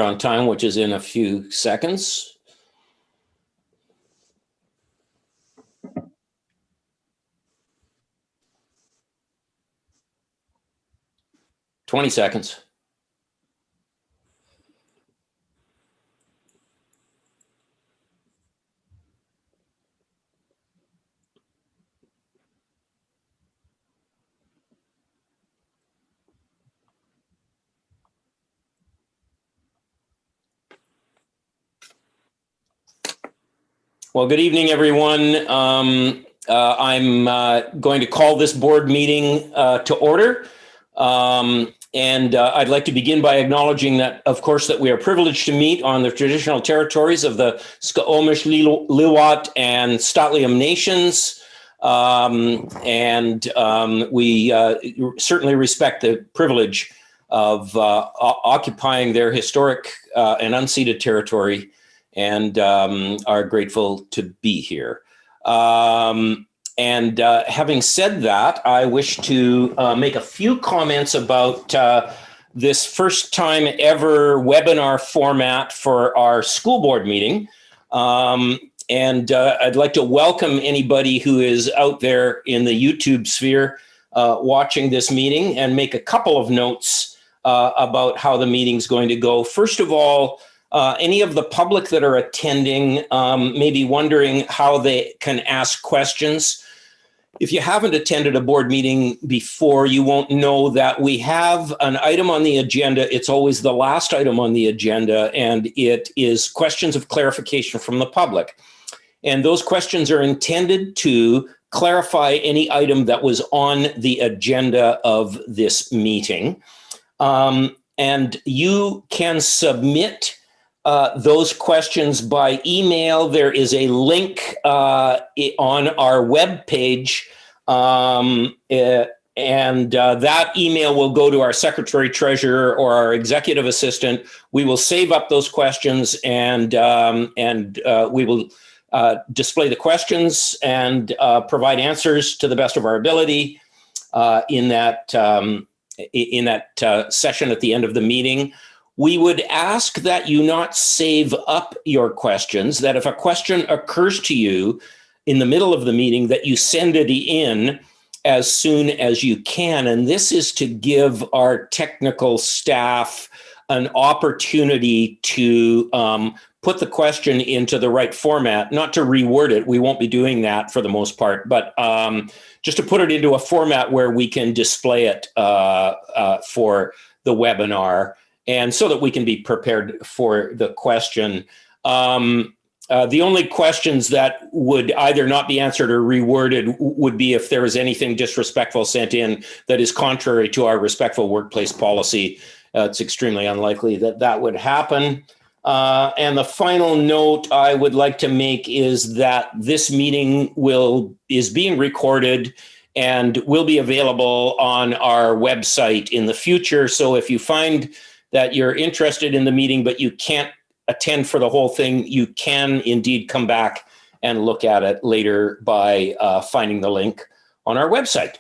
on time, which is in a few seconds. Twenty seconds. Well, good evening, everyone. I'm going to call this board meeting to order. I'd like to begin by acknowledging that, of course, that we are privileged to meet on the traditional territories of the Squamish, Lil'wat, and St'át'imc nations. We certainly respect the privilege of occupying their historic and unceded territory, and are grateful to be here. Having said that, I wish to make a few comments about this first time ever webinar format for our school board meeting. I'd like to welcome anybody who is out there in the YouTube sphere watching this meeting, and make a couple of notes about how the meeting's going to go. First of all, any of the public that are attending may be wondering how they can ask questions. If you haven't attended a board meeting before, you won't know that we have an item on the agenda. It's always the last item on the agenda, and it is questions of clarification from the public. And those questions are intended to clarify any item that was on the agenda of this meeting. And you can submit those questions by email. There is a link on our webpage, that email will go to our secretary treasurer or our executive assistant. We will save up those questions, and we will display the questions and provide answers to the best of our ability in that session at the end of the meeting. We would ask that you not save up your questions, that if a question occurs to you in the middle of the meeting, that you send it in as soon as you can. And this is to give our technical staff an opportunity to put the question into the right format, not to reword it. We won't be doing that for the most part, but just to put it into a format where we can display it for the webinar, and so that we can be prepared for the question. The only questions that would either not be answered or reworded would be if there was anything disrespectful sent in that is contrary to our respectful workplace policy. It's extremely unlikely that that would happen. And the final note I would like to make is that this meeting is being recorded and will be available on our website in the future. So if you find that you're interested in the meeting, but you can't attend for the whole thing, you can indeed come back and look at it later by finding the link on our website.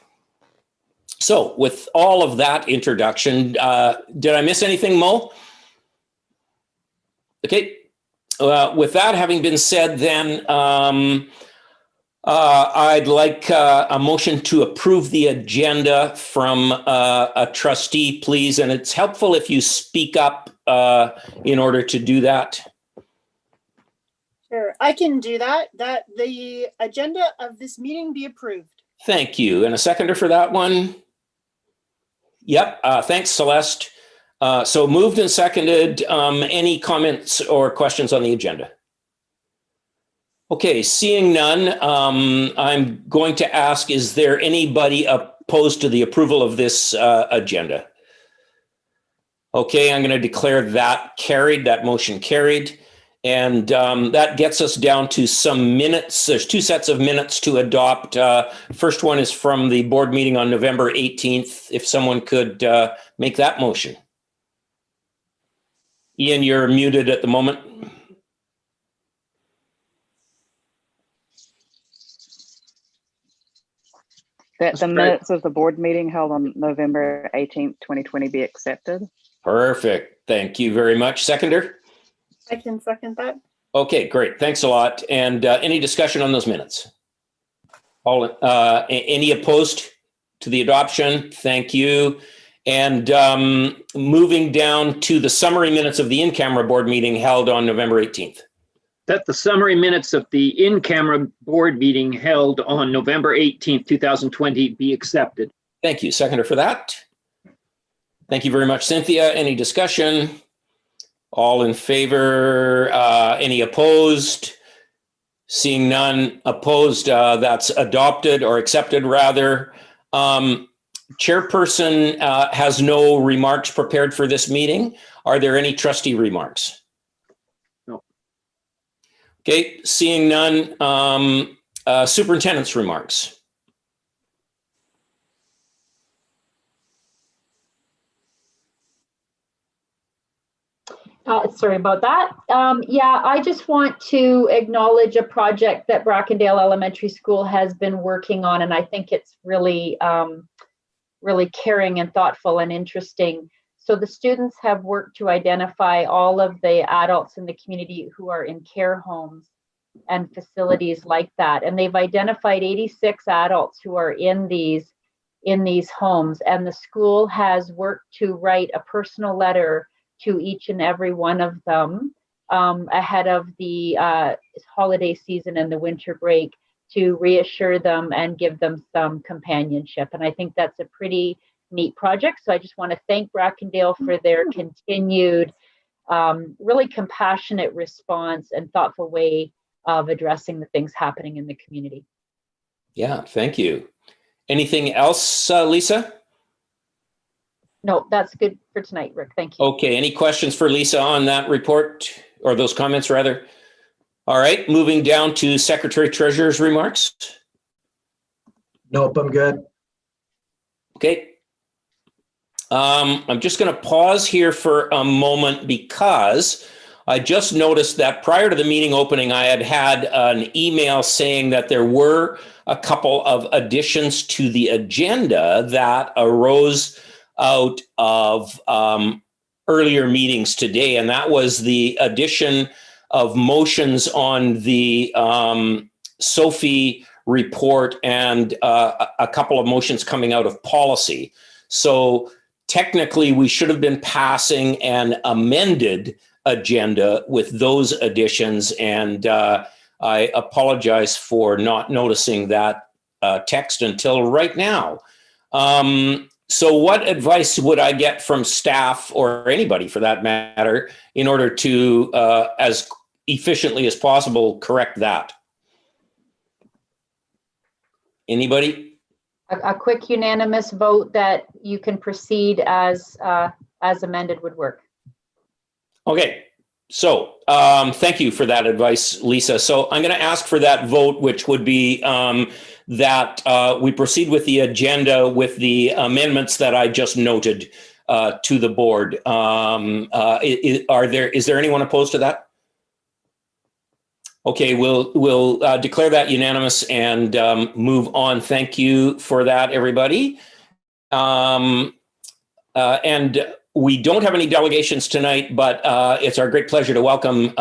So with all of that introduction, did I miss anything, Mo? Okay. With that having been said, then I'd like a motion to approve the agenda from a trustee, please. And it's helpful if you speak up in order to do that. Sure, I can do that. That the agenda of this meeting be approved. Thank you. And a seconder for that one? Yep. Thanks, Celeste. So moved and seconded. Any comments or questions on the agenda? Okay, seeing none, I'm going to ask, is there anybody opposed to the approval of this agenda? Okay, I'm going to declare that carried, that motion carried. And that gets us down to some minutes. There's two sets of minutes to adopt. First one is from the board meeting on November 18th. If someone could make that motion. Ian, you're muted at the moment. That the minutes of the board meeting held on November 18th, 2020 be accepted. Perfect. Thank you very much. Seconder? I can second that. Okay, great. Thanks a lot. And any discussion on those minutes? Any opposed to the adoption? Thank you. And moving down to the summary minutes of the in-camera board meeting held on November 18th. That the summary minutes of the in-camera board meeting held on November 18th, 2020 be accepted. Thank you. Seconder for that. Thank you very much, Cynthia. Any discussion? All in favor? Any opposed? Seeing none opposed, that's adopted or accepted rather. Chairperson has no remarks prepared for this meeting. Are there any trustee remarks? No. Okay, seeing none. Superintendent's remarks. Sorry about that. Yeah, I just want to acknowledge a project that Brackendale Elementary School has been working on, and I think it's really, really caring and thoughtful and interesting. So the students have worked to identify all of the adults in the community who are in care homes and facilities like that, and they've identified 86 adults who are in these homes, and the school has worked to write a personal letter to each and every one of them ahead of the holiday season and the winter break to reassure them and give them some companionship. And I think that's a pretty neat project. So I just want to thank Brackendale for their continued really compassionate response and thoughtful way of addressing the things happening in the community. Yeah, thank you. Anything else, Lisa? No, that's good for tonight, Rick. Thank you. Okay, any questions for Lisa on that report or those comments rather? All right, moving down to Secretary Treasurer's remarks. Nope, I'm good. Okay. I'm just going to pause here for a moment because I just noticed that prior to the meeting opening, I had an email saying that there were a couple of additions to the agenda that arose out of earlier meetings today, and that was the addition of motions on the Sophie report and a couple of motions coming out of policy. So technically, we should have been passing an amended agenda with those additions, and I apologize for not noticing that text until right now. So what advice would I get from staff or anybody for that matter in order to, as efficiently as possible, correct that? Anybody? A quick unanimous vote that you can proceed as amended would work. Okay, so thank you for that advice, Lisa. So I'm going to ask for that vote, which would be that we proceed with the agenda with the amendments that I just noted to the board. Is there anyone opposed to that? Okay, we'll declare that unanimous and move on. Thank you for that, everybody. And we don't have any delegations tonight, but it's our great pleasure to welcome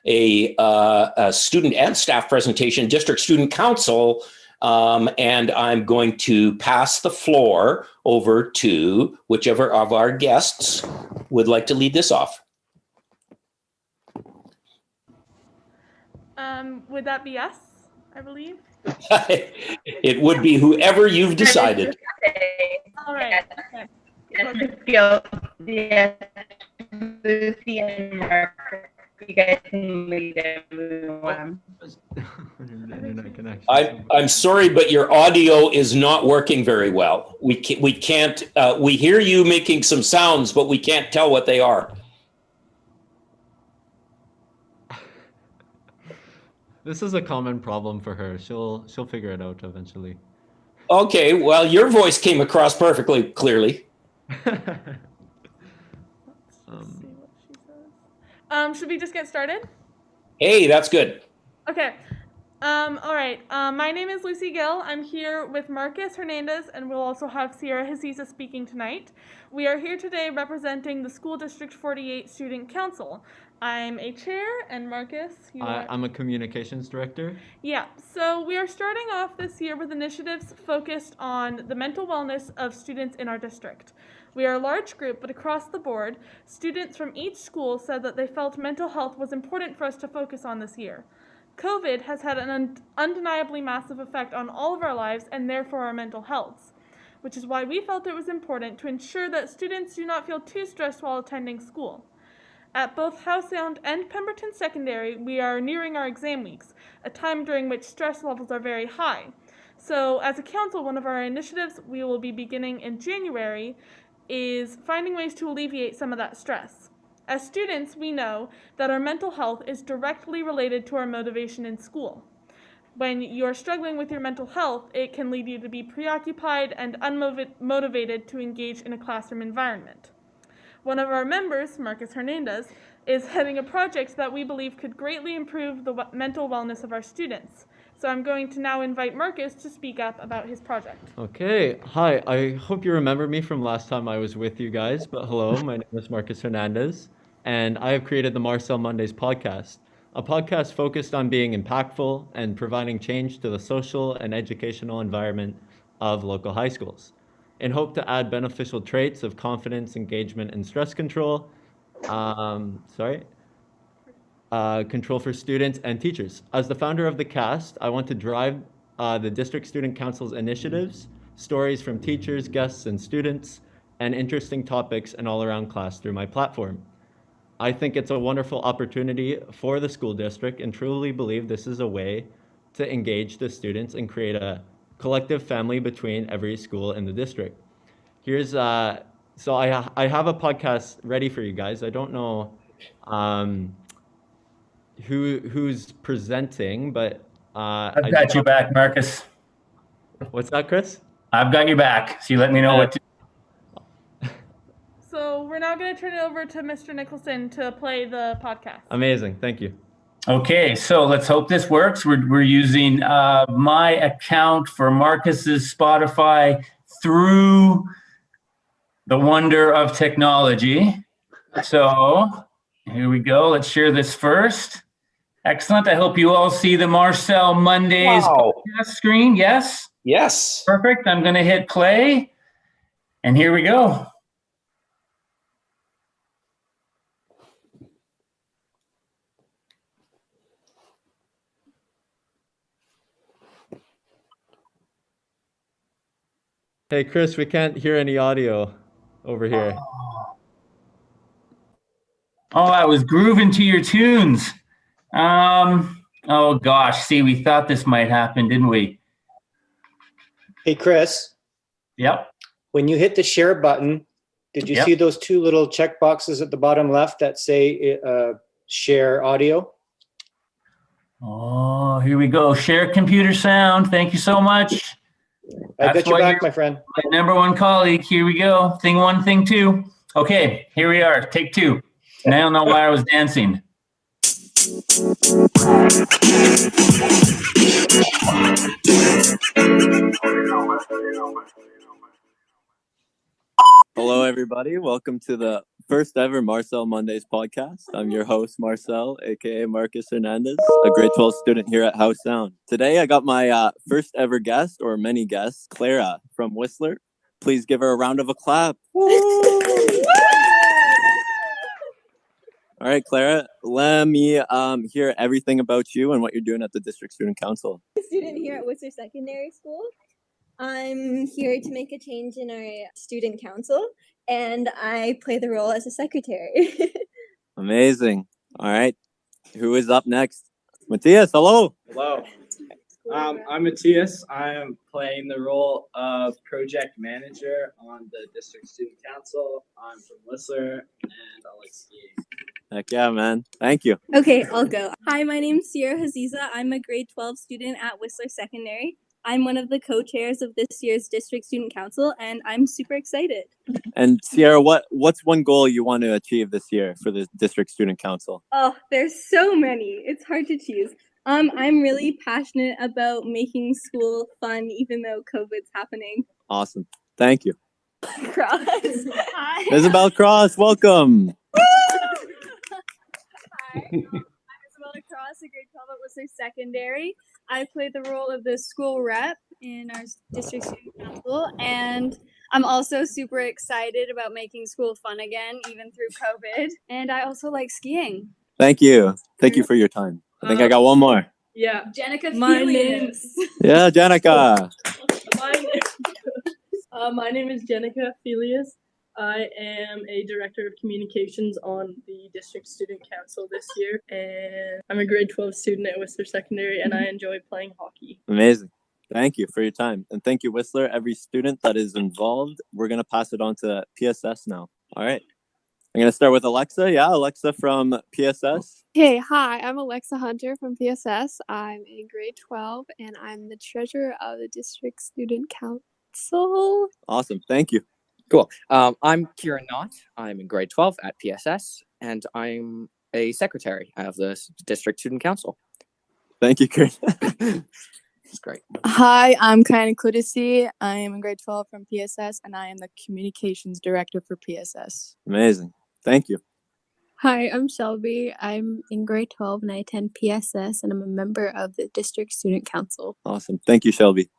a student and staff presentation, District Student Council. And I'm going to pass the floor over to whichever of our guests would like to lead this off. Would that be us, I believe? It would be whoever you've decided. All right. Okay. Yes, Lucy and Mark, you guys can lead everyone. I'm sorry, but your audio is not working very well. We can't. We hear you making some sounds, but we can't tell what they are. This is a common problem for her. She'll figure it out eventually. Okay, well, your voice came across perfectly clearly. Let's see what she says. Should we just get started? Hey, that's good. Okay. All right. My name is Lucy Gill. I'm here with Marcus Hernandez, and we'll also have Sierra Haziza speaking tonight. We are here today representing the School District 48 Student Council. I'm a chair, and Marcus, you are... I'm a communications director. Yeah, so we are starting off this year with initiatives focused on the mental wellness of students in our district. We are a large group, but across the board, students from each school said that they felt mental health was important for us to focus on this year. COVID has had an undeniably massive effect on all of our lives and therefore our mental health, which is why we felt it was important to ensure that students do not feel too stressed while attending school. At both Howe Sound and Pemberton Secondary, we are nearing our exam weeks, a time during which stress levels are very high. So as a council, one of our initiatives we will be beginning in January is finding ways to alleviate some of that stress. As students, we know that our mental health is directly related to our motivation in school. When you're struggling with your mental health, it can lead you to be preoccupied and unmotivated to engage in a classroom environment. One of our members, Marcus Hernandez, is heading a project that we believe could greatly improve the mental wellness of our students. So I'm going to now invite Marcus to speak up about his project. Okay, hi. I hope you remember me from last time I was with you guys, but hello, my name is Marcus Hernandez, and I have created the Marcel Mondays podcast, a podcast focused on being impactful and providing change to the social and educational environment of local high schools, in hope to add beneficial traits of confidence, engagement, and stress control. Control for students and teachers. As the founder of the cast, I want to drive the District Student Council's initiatives, stories from teachers, guests, and students, and interesting topics and all-around class through my platform. I think it's a wonderful opportunity for the school district and truly believe this is a way to engage the students and create a collective family between every school in the district. Here's, so I have a podcast ready for you guys. I don't know who's presenting, but I've got you back, Marcus. What's that, Chris? I've got you back. So you let me know what to. So we're now going to turn it over to Mr. Nicholson to play the podcast. Amazing, thank you. Okay, so let's hope this works. We're using my account for Marcus's Spotify through the wonder of technology. So here we go. Let's share this first. Excellent. I hope you all see the Marcel Mondays podcast screen. Yes? Yes. Perfect. I'm going to hit play. And here we go. Hey, Chris, we can't hear any audio over here. Oh, I was grooving to your tunes. Oh gosh, see, we thought this might happen, didn't we? Hey, Chris, Yep. when you hit the share button, did you Yep. see those two little check boxes at the bottom left that say share audio? Oh, here we go. Share computer sound. Thank you so much. I That's got your why back, you're my friend. my number one colleague. Here we go. Thing one, thing two. Okay, here we are. Take two. And I don't know why I was dancing. Hello, everybody. Welcome to the first ever Marcel Mondays podcast. I'm your host, Marcel, aka Marcus Hernandez, a grade 12 student here at Howe Sound. Today, I got my first ever guest, or many guests, Clara from Whistler. Please give her a round of applause. All right, Clara, let me hear everything about you and what you're doing at the District Student Council. Student here at Whistler Secondary School. I'm here to make a change in our student council, and I play the role as a secretary. Amazing. All right. Who is up next? Matthias, hello. Hello. I'm Matthias. I am playing the role of project manager on the District Student Council. I'm from Whistler, and I like skiing. Heck yeah, man. Thank you. Okay, I'll go. Hi, my name's Sierra Haziza. I'm a grade 12 student at Whistler Secondary. I'm one of the co-chairs of this year's District Student Council, and I'm super excited. And Sierra, what's one goal you want to achieve this year for the District Student Council? Oh, there's so many. It's hard to choose. I'm really passionate about making school fun, even though COVID's happening. Awesome. Thank you. Cross. Hi. Isabel Cross, welcome. Hi, I'm Isabella Cross, a grade 12 at Whistler Secondary. I played the role of the school rep in our district student council, and I'm also super excited about making school fun again, even through COVID. And I also like skiing. Thank you. Thank you for your time. I think I got one more. Yeah. Jenica My Felius. Yeah, Janica. My name is Jenica Felius. I am a director of communications on the district student council this year, and I'm a grade 12 student at Whistler Secondary, and I enjoy playing hockey. Amazing. Thank you for your time. And thank you, Whistler. Every student that is involved, we're going to pass it on to PSS now. All right. I'm going to start with Alexa. Yeah, Alexa from PSS. Hey, hi, I'm Alexa Hunter from PSS. I'm in grade 12 and I'm the treasurer of the district student council. Awesome. Thank you. Cool. I'm Kieran Knott. I'm in grade 12 at PSS, and I'm a secretary of the district student council. Thank you, Kieran. It's great. Hi, I'm Kyana Kudisi. I am in grade 12 from PSS and I am the communications director for PSS. Amazing. Thank you. Hi, I'm Shelby. I'm in grade 12 and I attend PSS and I'm a member of the district student council. Awesome. Thank you, Shelby.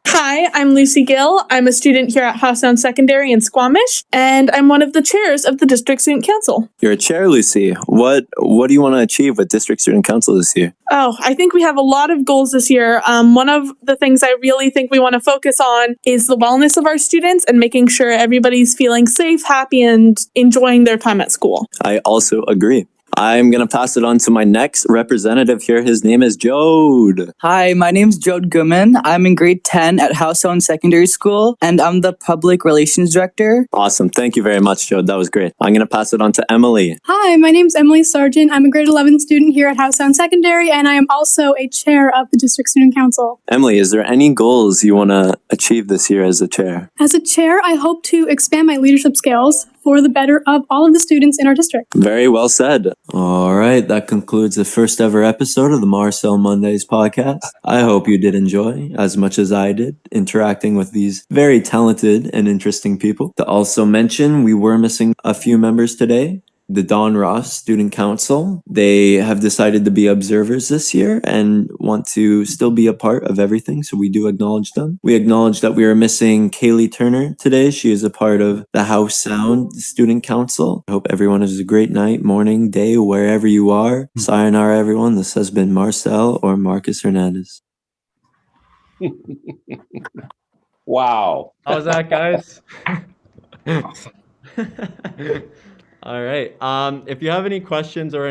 Hi, I'm Lucy Gill. I'm a student here at Howsound Secondary in Squamish, and I'm one of the chairs of the District Student Council. You're a chair, Lucy. What do you want to achieve with District Student Council this year? Oh, I think we have a lot of goals this year. One of the things I really think we want to focus on is the wellness of our students and making sure everybody's feeling safe, happy, and enjoying their time at school. I also agree. I'm going to pass it on to my next representative here. His name is Jode. Hi, my name's Jode Goodman. I'm in grade 10 at Howsound Secondary School, and I'm the public relations director. Awesome. Thank you very much, Jode. That was great. I'm going to pass it on to Emily. Hi, my name's Emily Sargent. I'm a grade 11 student here at Howsound Secondary, and I am also a chair of the District Student Council. Emily, is there any goals you want to achieve this year as a chair? As a chair, I hope to expand my leadership skills for the better of all of the students in our district. Very well said. All right, that concludes the first ever episode of the Marcel Mondays podcast. I hope you did enjoy as much as I did interacting with these very talented and interesting people. To also mention, we were missing a few members today. The Don Ross Student Council, they have decided to be observers this year and want to still be a part of everything, so we do acknowledge them. We acknowledge that we are missing Kaylee Turner today. She is a part of the Howsound Student Council. I hope everyone has a great night, morning, day, wherever you are. Sayonara, everyone. This has been Marcel or Marcus Hernandez. Wow. How's that, guys? All right. If you have any questions or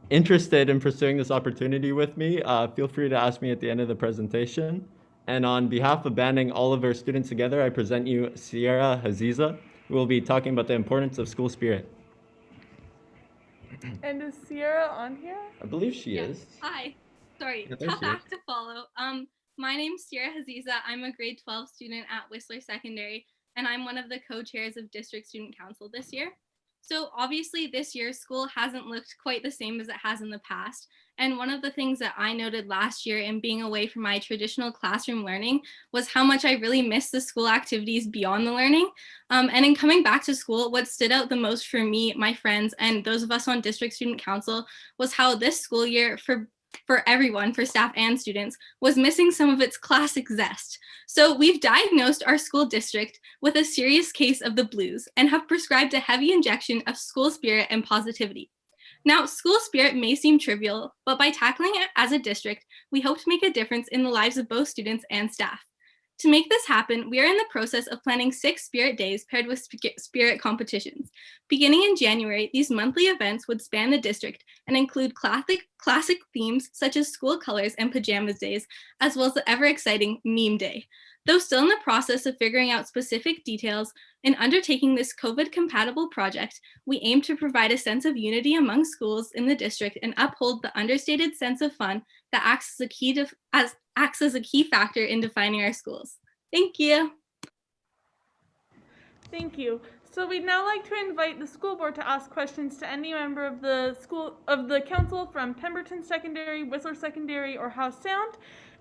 interested in pursuing this opportunity with me, feel free to ask me at the end of the presentation. And on behalf of banding all of our students together, I present you Sierra Haziza, who will be talking about the importance of school spirit. And is Sierra on here? I believe she is. Hi. Sorry, Yeah, there tough she is. act to follow. My name's Sierra Haziza. I'm a grade 12 student at Whistler Secondary, and I'm one of the co-chairs of District Student Council this year. So obviously this year school hasn't looked quite the same as it has in the past. And one of the things that I noted last year in being away from my traditional classroom learning was how much I really missed the school activities beyond the learning. And in coming back to school, what stood out the most for me, my friends, and those of us on District Student Council was how this school year for everyone, for staff and students, was missing some of its classic zest. So we've diagnosed our school district with a serious case of the blues and have prescribed a heavy injection of school spirit and positivity. Now, school spirit may seem trivial, but by tackling it as a district, we hope to make a difference in the lives of both students and staff. To make this happen, we are in the process of planning 6 spirit days paired with spirit competitions. Beginning in January, these monthly events would span the district and include classic themes such as school colors and pajamas days, as well as the ever-exciting meme day. Though still in the process of figuring out specific details, in undertaking this COVID-compatible project, we aim to provide a sense of unity among schools in the district and uphold the understated sense of fun that acts as a key factor in defining our schools. Thank you. Thank you. So we'd now like to invite the school board to ask questions to any member of the council from Pemberton Secondary, Whistler Secondary, or Howe Sound.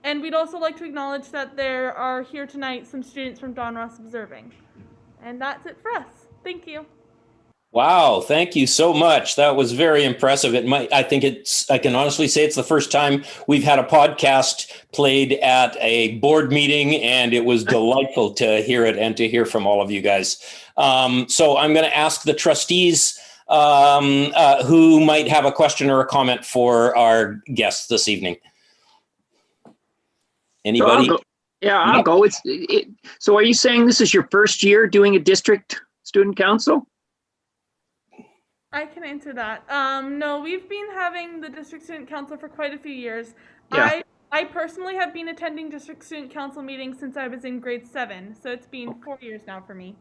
And we'd also like to acknowledge that there are here tonight some students from Don Ross observing. And that's it for us. Thank you. Wow, thank you so much. That was very impressive. I can honestly say it's the first time we've had a podcast played at a board meeting, and it was delightful to hear it and to hear from all of you guys. So I'm going to ask the trustees who might have a question or a comment for our guests this evening. Anybody? I'll go. So are you saying this is your first year doing a district student council? I can answer that. No, we've been having the District Student Council for quite a few years. Yeah. I personally have been attending District Student Council meetings since I was in grade 7. So it's been 4 years now for me.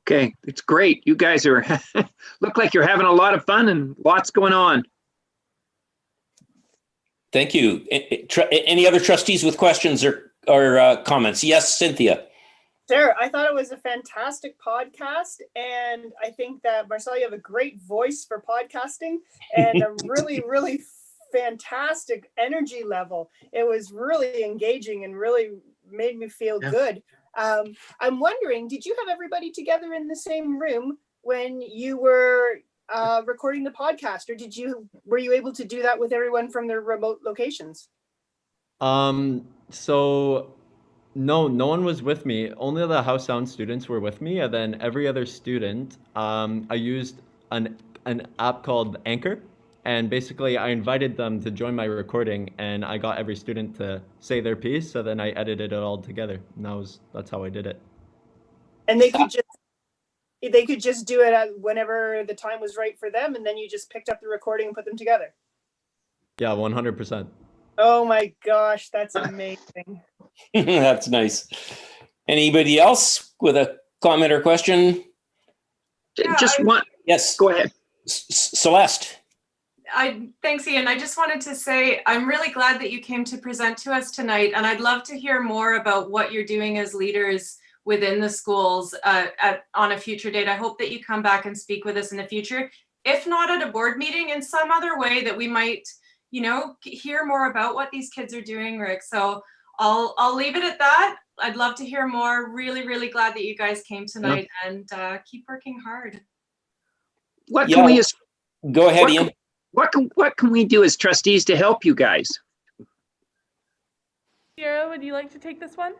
Okay, it's great. You guys are look like you're having a lot of fun and lots going on. Thank you. Any other trustees with questions or comments? Yes, Cynthia. Sure. I thought it was a fantastic podcast, and I think that Marcel, you have a great voice for podcasting and a really, really fantastic energy level. It was really engaging and really made me feel good. I'm wondering, did you have everybody together in the same room when you were recording the podcast, or were you able to do that with everyone from their remote locations? So no one was with me. Only the Howe Sound students were with me, and then every other student, I used an app called Anchor, and basically I invited them to join my recording, and I got every student to say their piece, so then I edited it all together, and that's how I did it. And they could just do it whenever the time was right for them, and then you just picked up the recording and put them together. Yeah, 100%. Oh my gosh, that's amazing. That's nice. Anybody else with a comment or question? Just one. Yes. Go ahead. Celeste. Thanks, Ian. I just wanted to say I'm really glad that you came to present to us tonight, and I'd love to hear more about what you're doing as leaders within the schools on a future date. I hope that you come back and speak with us in the future, if not at a board meeting, in some other way that we might, hear more about what these kids are doing, Rick. So I'll leave it at that. I'd love to hear more. Really, really glad that you guys came tonight, and keep working hard. What can we? Go ahead, Ian. What can we do as trustees to help you guys? Sierra, would you like to take this one?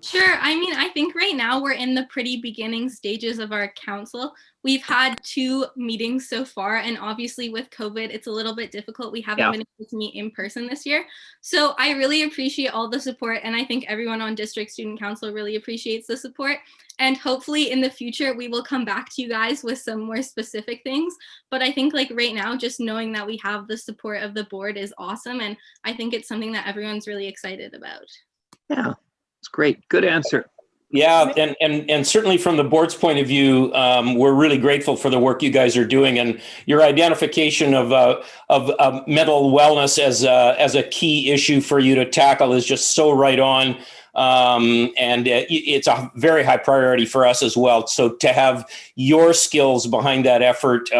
Sure. I think right now we're in the pretty beginning stages of our council. We've had 2 meetings so far, and obviously with COVID, it's a little bit difficult. We haven't been able to meet in person this year. So I really appreciate all the support, and I think everyone on District Student Council really appreciates the support. And hopefully in the future, we will come back to you guys with some more specific things. But I think right now, just knowing that we have the support of the board is awesome. And I think it's something that everyone's really excited about. Yeah, it's great. Good answer. Yeah, and certainly from the board's point of view, we're really grateful for the work you guys are doing, and your identification of mental wellness as a key issue for you to tackle is just so right on. And it's a very high priority for us as well. So to have your skills behind that effort,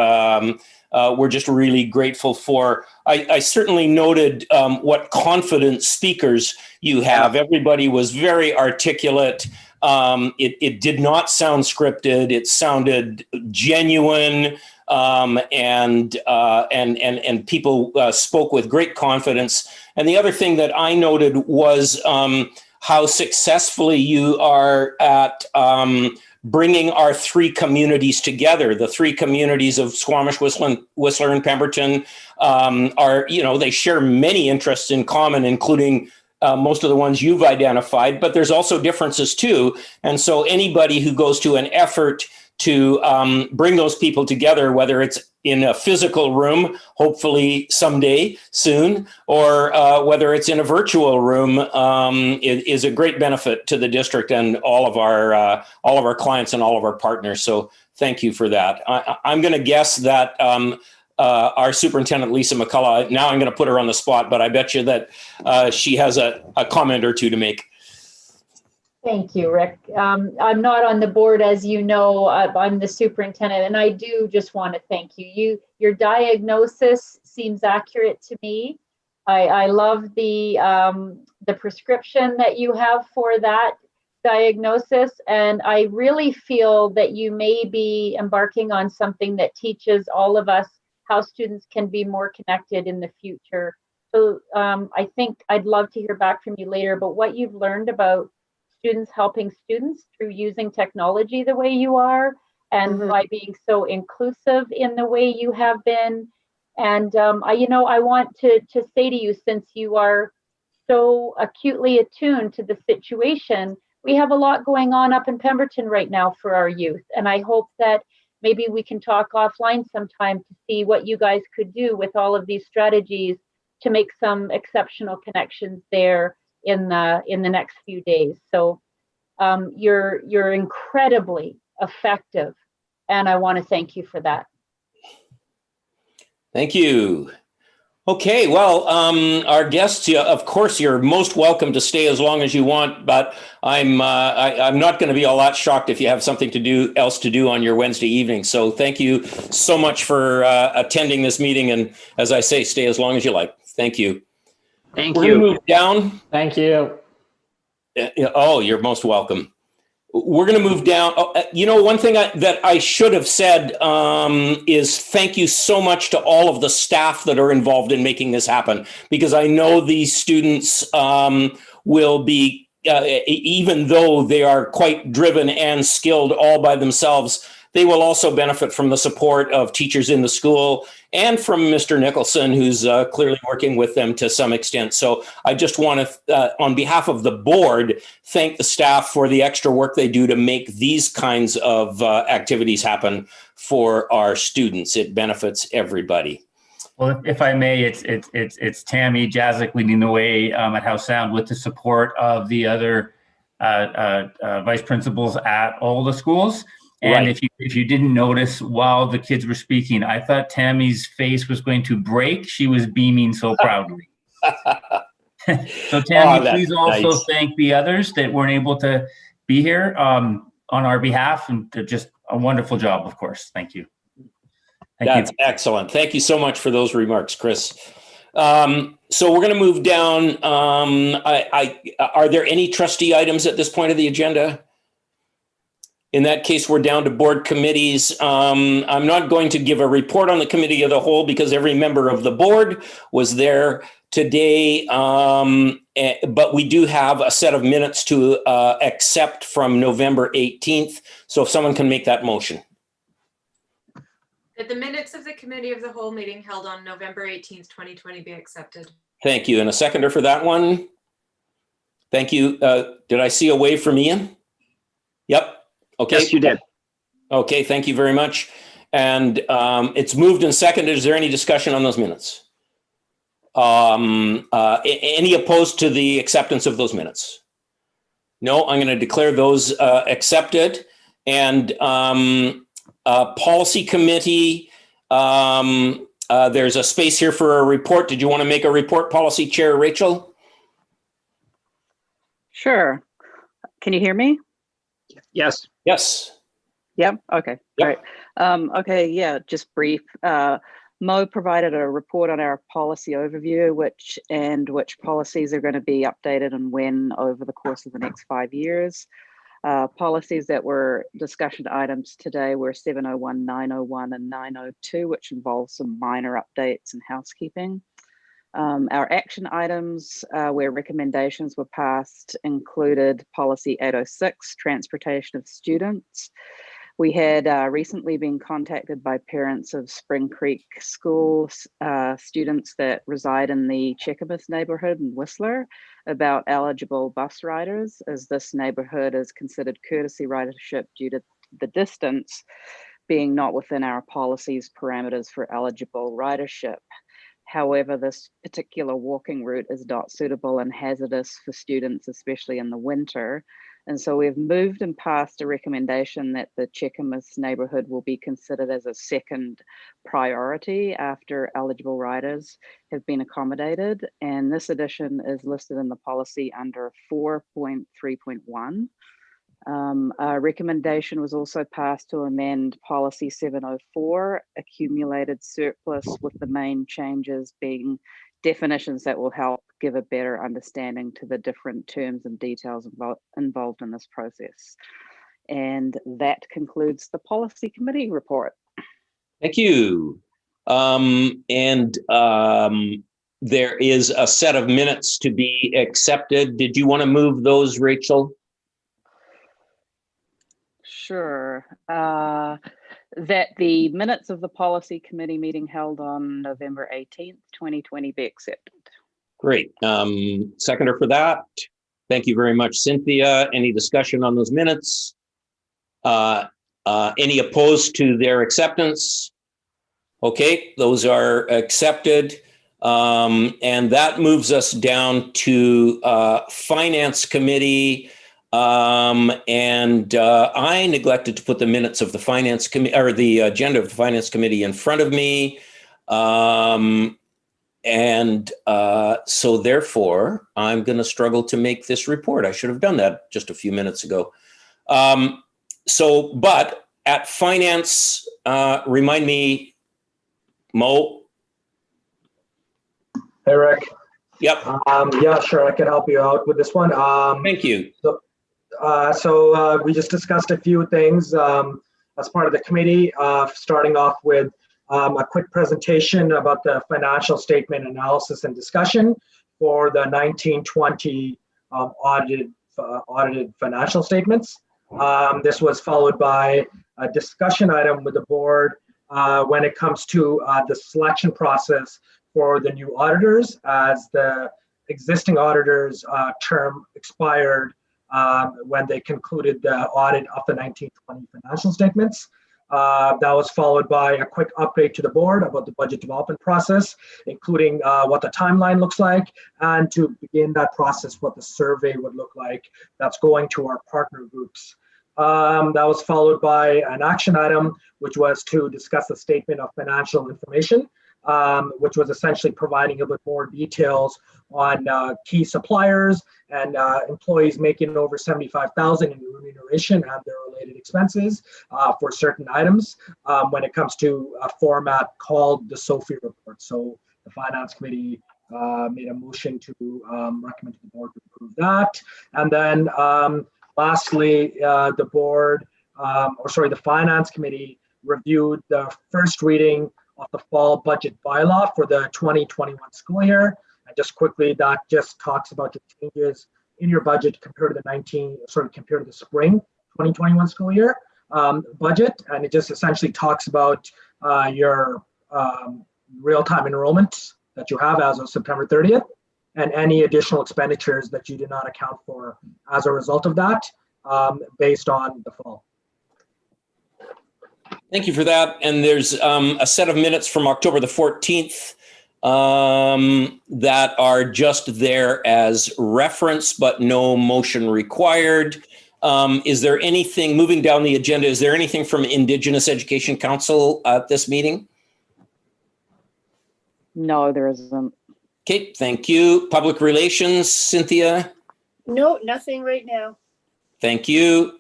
we're just really grateful for. I certainly noted what confident speakers you have. Everybody was very articulate. It did not sound scripted. It sounded genuine, and people spoke with great confidence. And the other thing that I noted was how successfully you are at bringing our 3 communities together. The 3 communities of Squamish, Whistler, and Pemberton they share many interests in common, including most of the ones you've identified, but there's also differences too. And so anybody who goes to an effort to bring those people together, whether it's in a physical room, hopefully someday soon, or whether it's in a virtual room, it is a great benefit to the district and all of our clients and all of our partners. So thank you for that. I'm going to guess that our superintendent, Lisa McCullough, now I'm going to put her on the spot, but I bet you that she has a comment or two to make. Thank you, Rick. I'm not on the board, as you know. I'm the superintendent, and I do just want to thank you. Your diagnosis seems accurate to me. I love the prescription that you have for that diagnosis, and I really feel that you may be embarking on something that teaches all of us how students can be more connected in the future. So I think I'd love to hear back from you later about what you've learned about students helping students through using technology the way you are, and by being so inclusive in the way you have been. And I want to say to you, since you are so acutely attuned to the situation, we have a lot going on up in Pemberton right now for our youth. And I hope that maybe we can talk offline sometime to see what you guys could do with all of these strategies to make some exceptional connections there in the next few days. So you're incredibly effective, and I want to thank you for that. Thank you. Okay, well, our guests, of course, you're most welcome to stay as long as you want, but I'm not going to be a lot shocked if you have something else to do on your Wednesday evening. So thank you so much for attending this meeting, and as I say, stay as long as you like. Thank you. Thank We're you. going to move down. Thank you. Oh, you're most welcome. We're going to move down. One thing that I should have said is thank you so much to all of the staff that are involved in making this happen, because I know these students will be, even though they are quite driven and skilled all by themselves, they will also benefit from the support of teachers in the school and from Mr. Nicholson, who's clearly working with them to some extent. So I just want to, on behalf of the board, thank the staff for the extra work they do to make these kinds of activities happen for our students. It benefits everybody. Well, if I may, it's Tammy Jazik leading the way at House Sound with the support of the other vice principals at all the schools. And Right. if you didn't notice while the kids were speaking, I thought Tammy's face was going to break. She was beaming so proudly. So Tammy, please also thank the others that weren't able to be here on our behalf, and just a wonderful job, of course. Thank you. That's excellent. Thank you so much for those remarks, Chris. So we're going to move down. Are there any trustee items at this point of the agenda? In that case, we're down to board committees. I'm not going to give a report on the committee of the whole because every member of the board was there today. But we do have a set of minutes to accept from November 18th. So if someone can make that motion. That the minutes of the committee of the whole meeting held on November 18th, 2020 be accepted. Thank you. And a seconder for that one. Thank you. Did I see a wave from Ian? Yep. Okay. Yes, you did. Okay, thank you very much. And it's moved and seconded. Is there any discussion on those minutes? Any opposed to the acceptance of those minutes? No, I'm going to declare those accepted. And policy committee, there's a space here for a report. Did you want to make a report, Policy Chair Rachel? Sure. Can you hear me? Yes. Yes. Yep. Okay. Yep. Great. Okay. Yeah. Just brief. Mo provided a report on our policy overview, which policies are going to be updated and when over the course of the next 5 years. Policies that were discussion items today were 701, 901, and 902, which involve some minor updates and housekeeping. Our action items where recommendations were passed included policy 806, transportation of students. We had recently been contacted by parents of Spring Creek School students that reside in the Cheakamus neighborhood in Whistler about eligible bus riders, as this neighborhood is considered courtesy ridership due to the distance being not within our policy's parameters for eligible ridership. However, this particular walking route is not suitable and hazardous for students, especially in the winter. And so we've moved and passed a recommendation that the Cheakamus neighbourhood will be considered as a second priority after eligible riders have been accommodated. And this addition is listed in the policy under 4.3.1. A recommendation was also passed to amend policy 704, accumulated surplus, with the main changes being definitions that will help give a better understanding to the different terms and details involved in this process. And that concludes the policy committee report. Thank you. There is a set of minutes to be accepted. Did you want to move those, Rachel? Sure. That the minutes of the policy committee meeting held on November 18th, 2020 be accepted. Great. Seconder for that. Thank you very much, Cynthia. Any discussion on those minutes? Any opposed to their acceptance? Okay, those are accepted. And that moves us down to Finance Committee. I neglected to put the minutes of the Finance Committee, or the agenda of the Finance Committee, in front of me. So therefore, I'm going to struggle to make this report. I should have done that just a few minutes ago. But at Finance, remind me, Mo. Hey, Rick. Yep. Yeah, sure. I can help you out with this one. Thank you. So we just discussed a few things as part of the committee, starting off with a quick presentation about the financial statement analysis and discussion for the 1920 audited financial statements. This was followed by a discussion item with the board when it comes to the selection process for the new auditors, as the existing auditors' term expired when they concluded the audit of the 1920 financial statements. That was followed by a quick update to the board about the budget development process, including what the timeline looks like, and to begin that process, what the survey would look like that's going to our partner groups. That was followed by an action item, which was to discuss the statement of financial information, which was essentially providing a bit more details on key suppliers and employees making over $75,000 in remuneration and their related expenses for certain items when it comes to a format called the SOFI report. So the Finance Committee made a motion to recommend to the board to approve that. And then lastly, the Finance Committee reviewed the first reading of the fall budget bylaw for the 2021 school year. And just quickly, that just talks about the changes in your budget compared to the spring 2021 school year budget. And it just essentially talks about your real-time enrollment that you have as of September 30th, and any additional expenditures that you did not account for as a result of that based on the fall. Thank you for that. And there's a set of minutes from October the 14th that are just there as reference, but no motion required. Is there anything, moving down the agenda, is there anything from Indigenous Education Council at this meeting? No, there isn't. Okay, thank you. Public Relations, Cynthia? No, nothing right now. Thank you.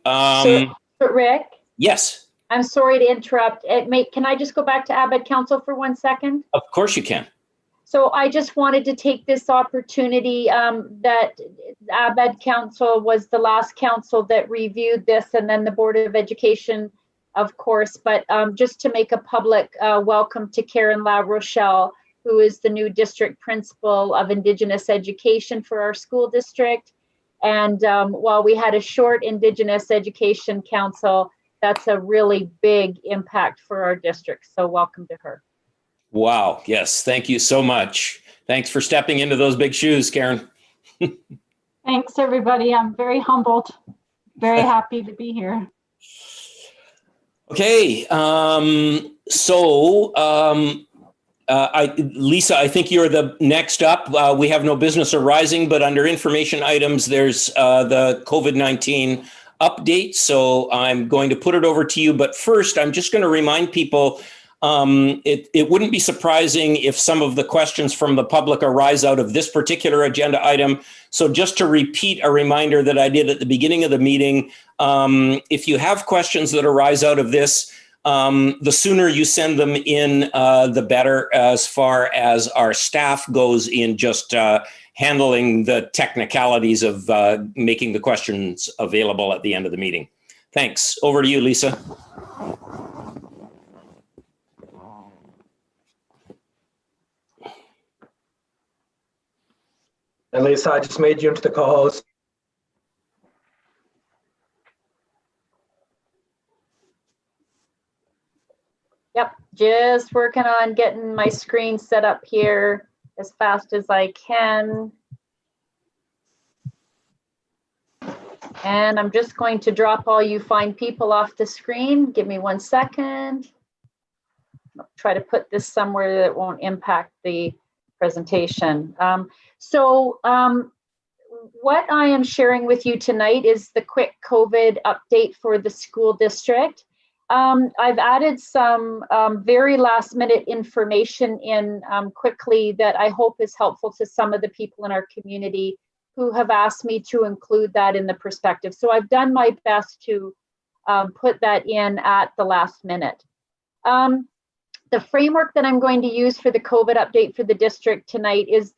Rick? Yes. I'm sorry to interrupt. Can I just go back to ABED Council for 1 second? Of course you can. So I just wanted to take this opportunity that ABED Council was the last council that reviewed this, and then the Board of Education, of course, but just to make a public welcome to Karen La Rochelle, who is the new district principal of Indigenous Education for our school district. And while we had a short Indigenous Education Council, that's a really big impact for our district. So welcome to her. Wow. Yes. Thank you so much. Thanks for stepping into those big shoes, Karen. Thanks, everybody. I'm very humbled, very happy to be here. Okay. Lisa, I think you're the next up. We have no business arising, but under information items, there's the COVID-19 update. So I'm going to put it over to you. But first, I'm just going to remind people, it wouldn't be surprising if some of the questions from the public arise out of this particular agenda item. So just to repeat a reminder that I did at the beginning of the meeting, if you have questions that arise out of this, the sooner you send them in, the better, as far as our staff goes in just handling the technicalities of making the questions available at the end of the meeting. Thanks. Over to you, Lisa. And Lisa, I just made you into the co-host. Yep, just working on getting my screen set up here as fast as I can. And I'm just going to drop all you fine people off the screen. Give me 1 second. I'll try to put this somewhere that won't impact the presentation. What I am sharing with you tonight is the quick COVID update for the school district. I've added some very last minute information in quickly that I hope is helpful to some of the people in our community who have asked me to include that in the perspective. So I've done my best to put that in at the last minute. The framework that I'm going to use for the COVID update for the district tonight is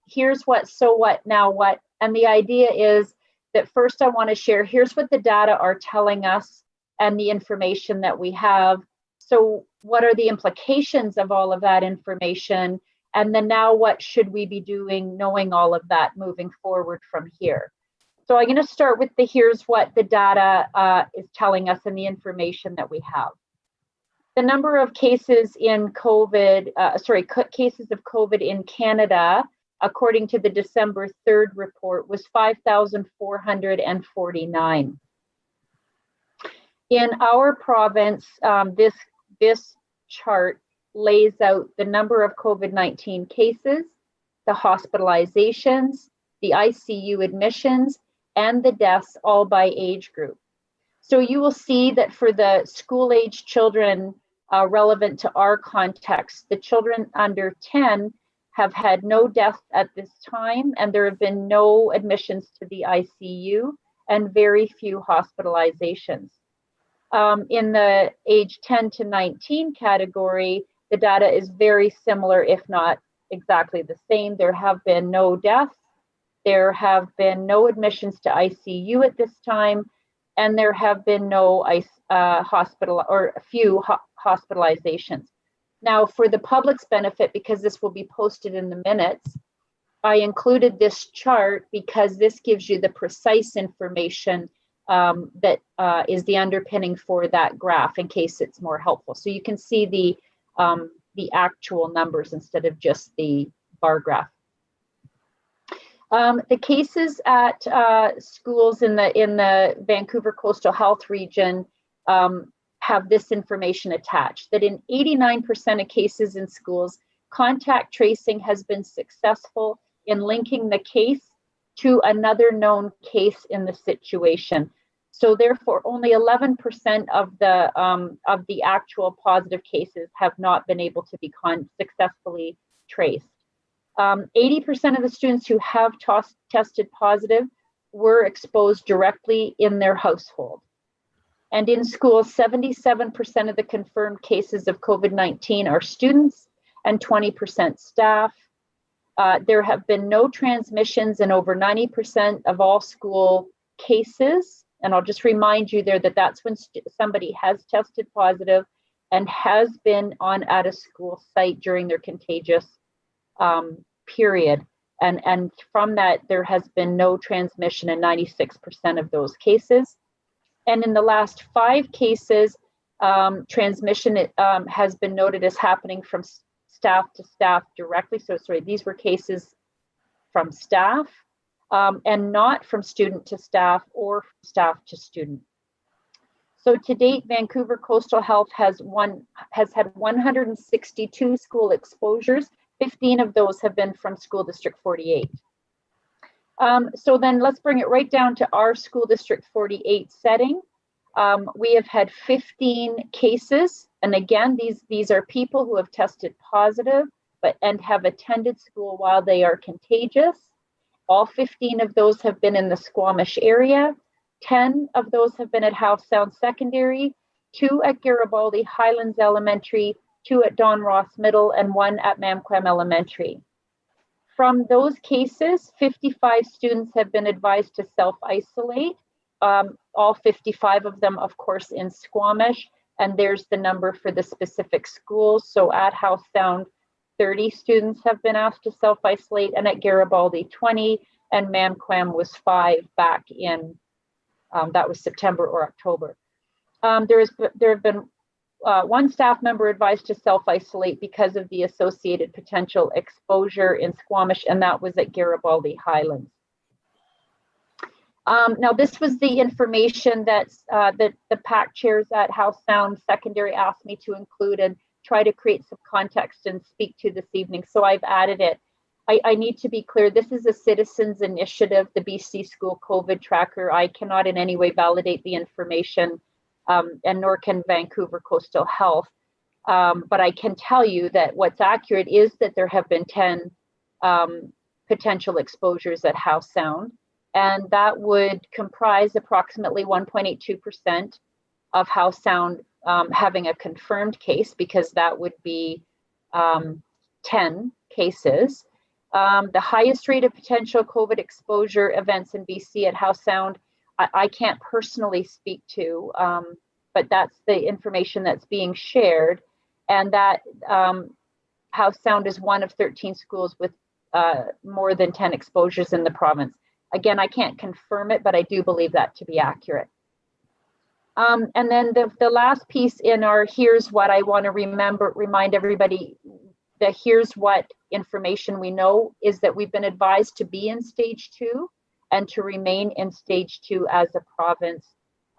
here's what, so what, now what. And the idea is that first I want to share, here's what the data are telling us and the information that we have. So what are the implications of all of that information? And then now what should we be doing knowing all of that moving forward from here? So I'm going to start with the here's what the data is telling us and the information that we have. The number of cases in COVID, cases of COVID in Canada, according to the December 3rd report, was 5,449. In our province, this chart lays out the number of COVID-19 cases, the hospitalizations, the ICU admissions, and the deaths, all by age group. So you will see that for the school-age children relevant to our context, the children under 10 have had no deaths at this time, and there have been no admissions to the ICU and very few hospitalizations. In the age 10 to 19 category, the data is very similar, if not exactly the same. There have been no deaths, there have been no admissions to ICU at this time, and there have been no few hospitalizations. Now, for the public's benefit, because this will be posted in the minutes, I included this chart because this gives you the precise information that is the underpinning for that graph in case it's more helpful. So you can see the actual numbers instead of just the bar graph. The cases at schools in the Vancouver Coastal Health Region have this information attached, that in 89% of cases in schools, contact tracing has been successful in linking the case to another known case in the situation. So therefore, only 11% of the actual positive cases have not been able to be successfully traced. 80% of the students who have tested positive were exposed directly in their household. And in schools, 77% of the confirmed cases of COVID-19 are students and 20% staff. There have been no transmissions in over 90% of all school cases. And I'll just remind you there that that's when somebody has tested positive and has been at a school site during their contagious period. And from that, there has been no transmission in 96% of those cases. And in the last 5 cases, transmission has been noted as happening from staff to staff directly. So sorry, these were cases from staff and not from student to staff or staff to student. So to date, Vancouver Coastal Health has had 162 school exposures. 15 of those have been from School District 48. So then let's bring it right down to our School District 48 setting. We have had 15 cases. And again, these are people who have tested positive and have attended school while they are contagious. All 15 of those have been in the Squamish area. 10 of those have been at Howe Sound Secondary, 2 at Garibaldi Highlands Elementary, 2 at Don Ross Middle, and 1 at Mamquem Elementary. From those cases, 55 students have been advised to self-isolate, all 55 of them, of course, in Squamish, and there's the number for the specific schools. So at Howe Sound, 30 students have been asked to self-isolate, and at Garibaldi, 20, and Mamquem was 5 back in, that was September or October. There have been 1 staff member advised to self-isolate because of the associated potential exposure in Squamish, and that was at Garibaldi Highlands. Now, this was the information that the PAC chairs at Howe Sound Secondary asked me to include and try to create some context and speak to this evening, so I've added it. I need to be clear, this is a citizens initiative, the BC School COVID Tracker. I cannot in any way validate the information, and nor can Vancouver Coastal Health. But I can tell you that what's accurate is that there have been 10 potential exposures at Howe Sound, and that would comprise approximately 1.82% of Howe Sound having a confirmed case, because that would be 10 cases. The highest rate of potential COVID exposure events in BC at Howe Sound, I can't personally speak to, but that's the information that's being shared. And that Howe Sound is one of 13 schools with more than 10 exposures in the province. Again, I can't confirm it, but I do believe that to be accurate. And then the last piece in our here's what I want to remind everybody that here's what information we know is that we've been advised to be in stage 2 and to remain in stage 2 as a province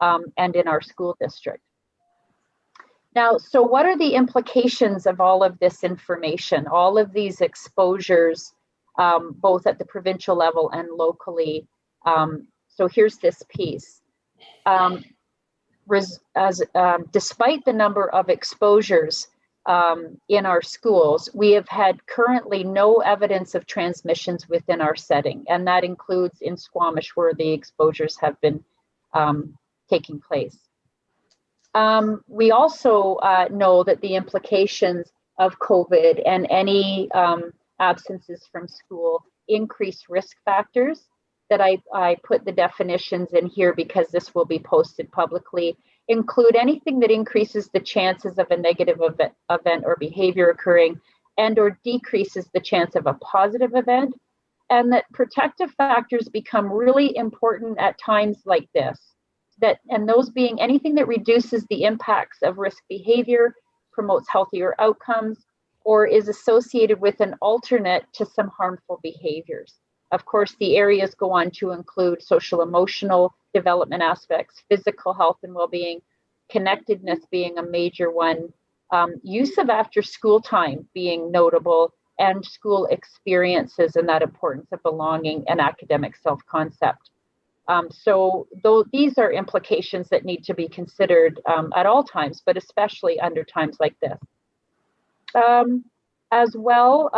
and in our school district. Now, so what are the implications of all of this information, all of these exposures, both at the provincial level and locally? So here's this piece. Despite the number of exposures in our schools, we have had currently no evidence of transmissions within our setting, and that includes in Squamish where the exposures have been taking place. We also know that the implications of COVID and any absences from school increase risk factors that I put the definitions in here because this will be posted publicly, include anything that increases the chances of a negative event or behavior occurring and or decreases the chance of a positive event, and that protective factors become really important at times like this. And those being anything that reduces the impacts of risk behavior, promotes healthier outcomes, or is associated with an alternate to some harmful behaviors. Of course, the areas go on to include social emotional development aspects, physical health and well-being, connectedness being a major one, use of after school time being notable, and school experiences and that importance of belonging and academic self-concept. So these are implications that need to be considered at all times, but especially under times like this. As well,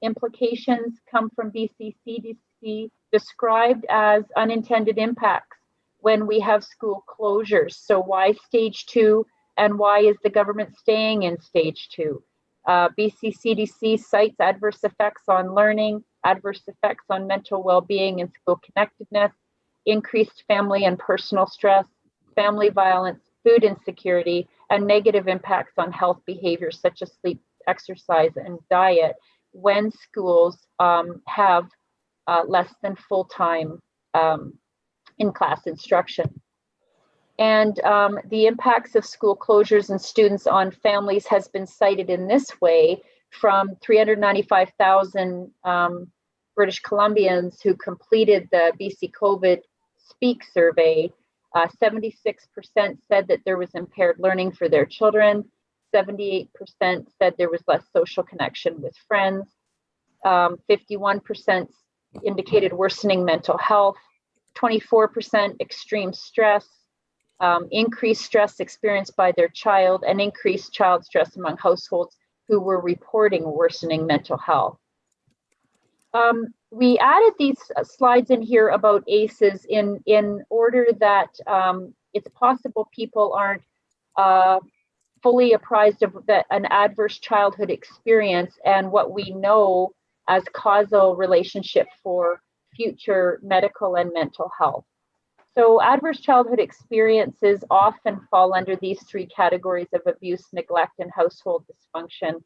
implications come from BC CDC described as unintended impacts when we have school closures. So why stage 2 and why is the government staying in stage 2? BC CDC cites adverse effects on learning, adverse effects on mental well-being and school connectedness, increased family and personal stress, family violence, food insecurity, and negative impacts on health behaviors such as sleep, exercise, and diet when schools have less than full-time in-class instruction. And the impacts of school closures and students on families has been cited in this way from 395,000 British Columbians who completed the BC COVID Speak survey. 76% said that there was impaired learning for their children. 78% said there was less social connection with friends. 51% indicated worsening mental health. 24% extreme stress, increased stress experienced by their child, and increased child stress among households who were reporting worsening mental health. We added these slides in here about ACEs in order that it's possible people aren't fully apprised of an adverse childhood experience and what we know as causal relationship for future medical and mental health. So adverse childhood experiences often fall under these three categories of abuse, neglect, and household dysfunction.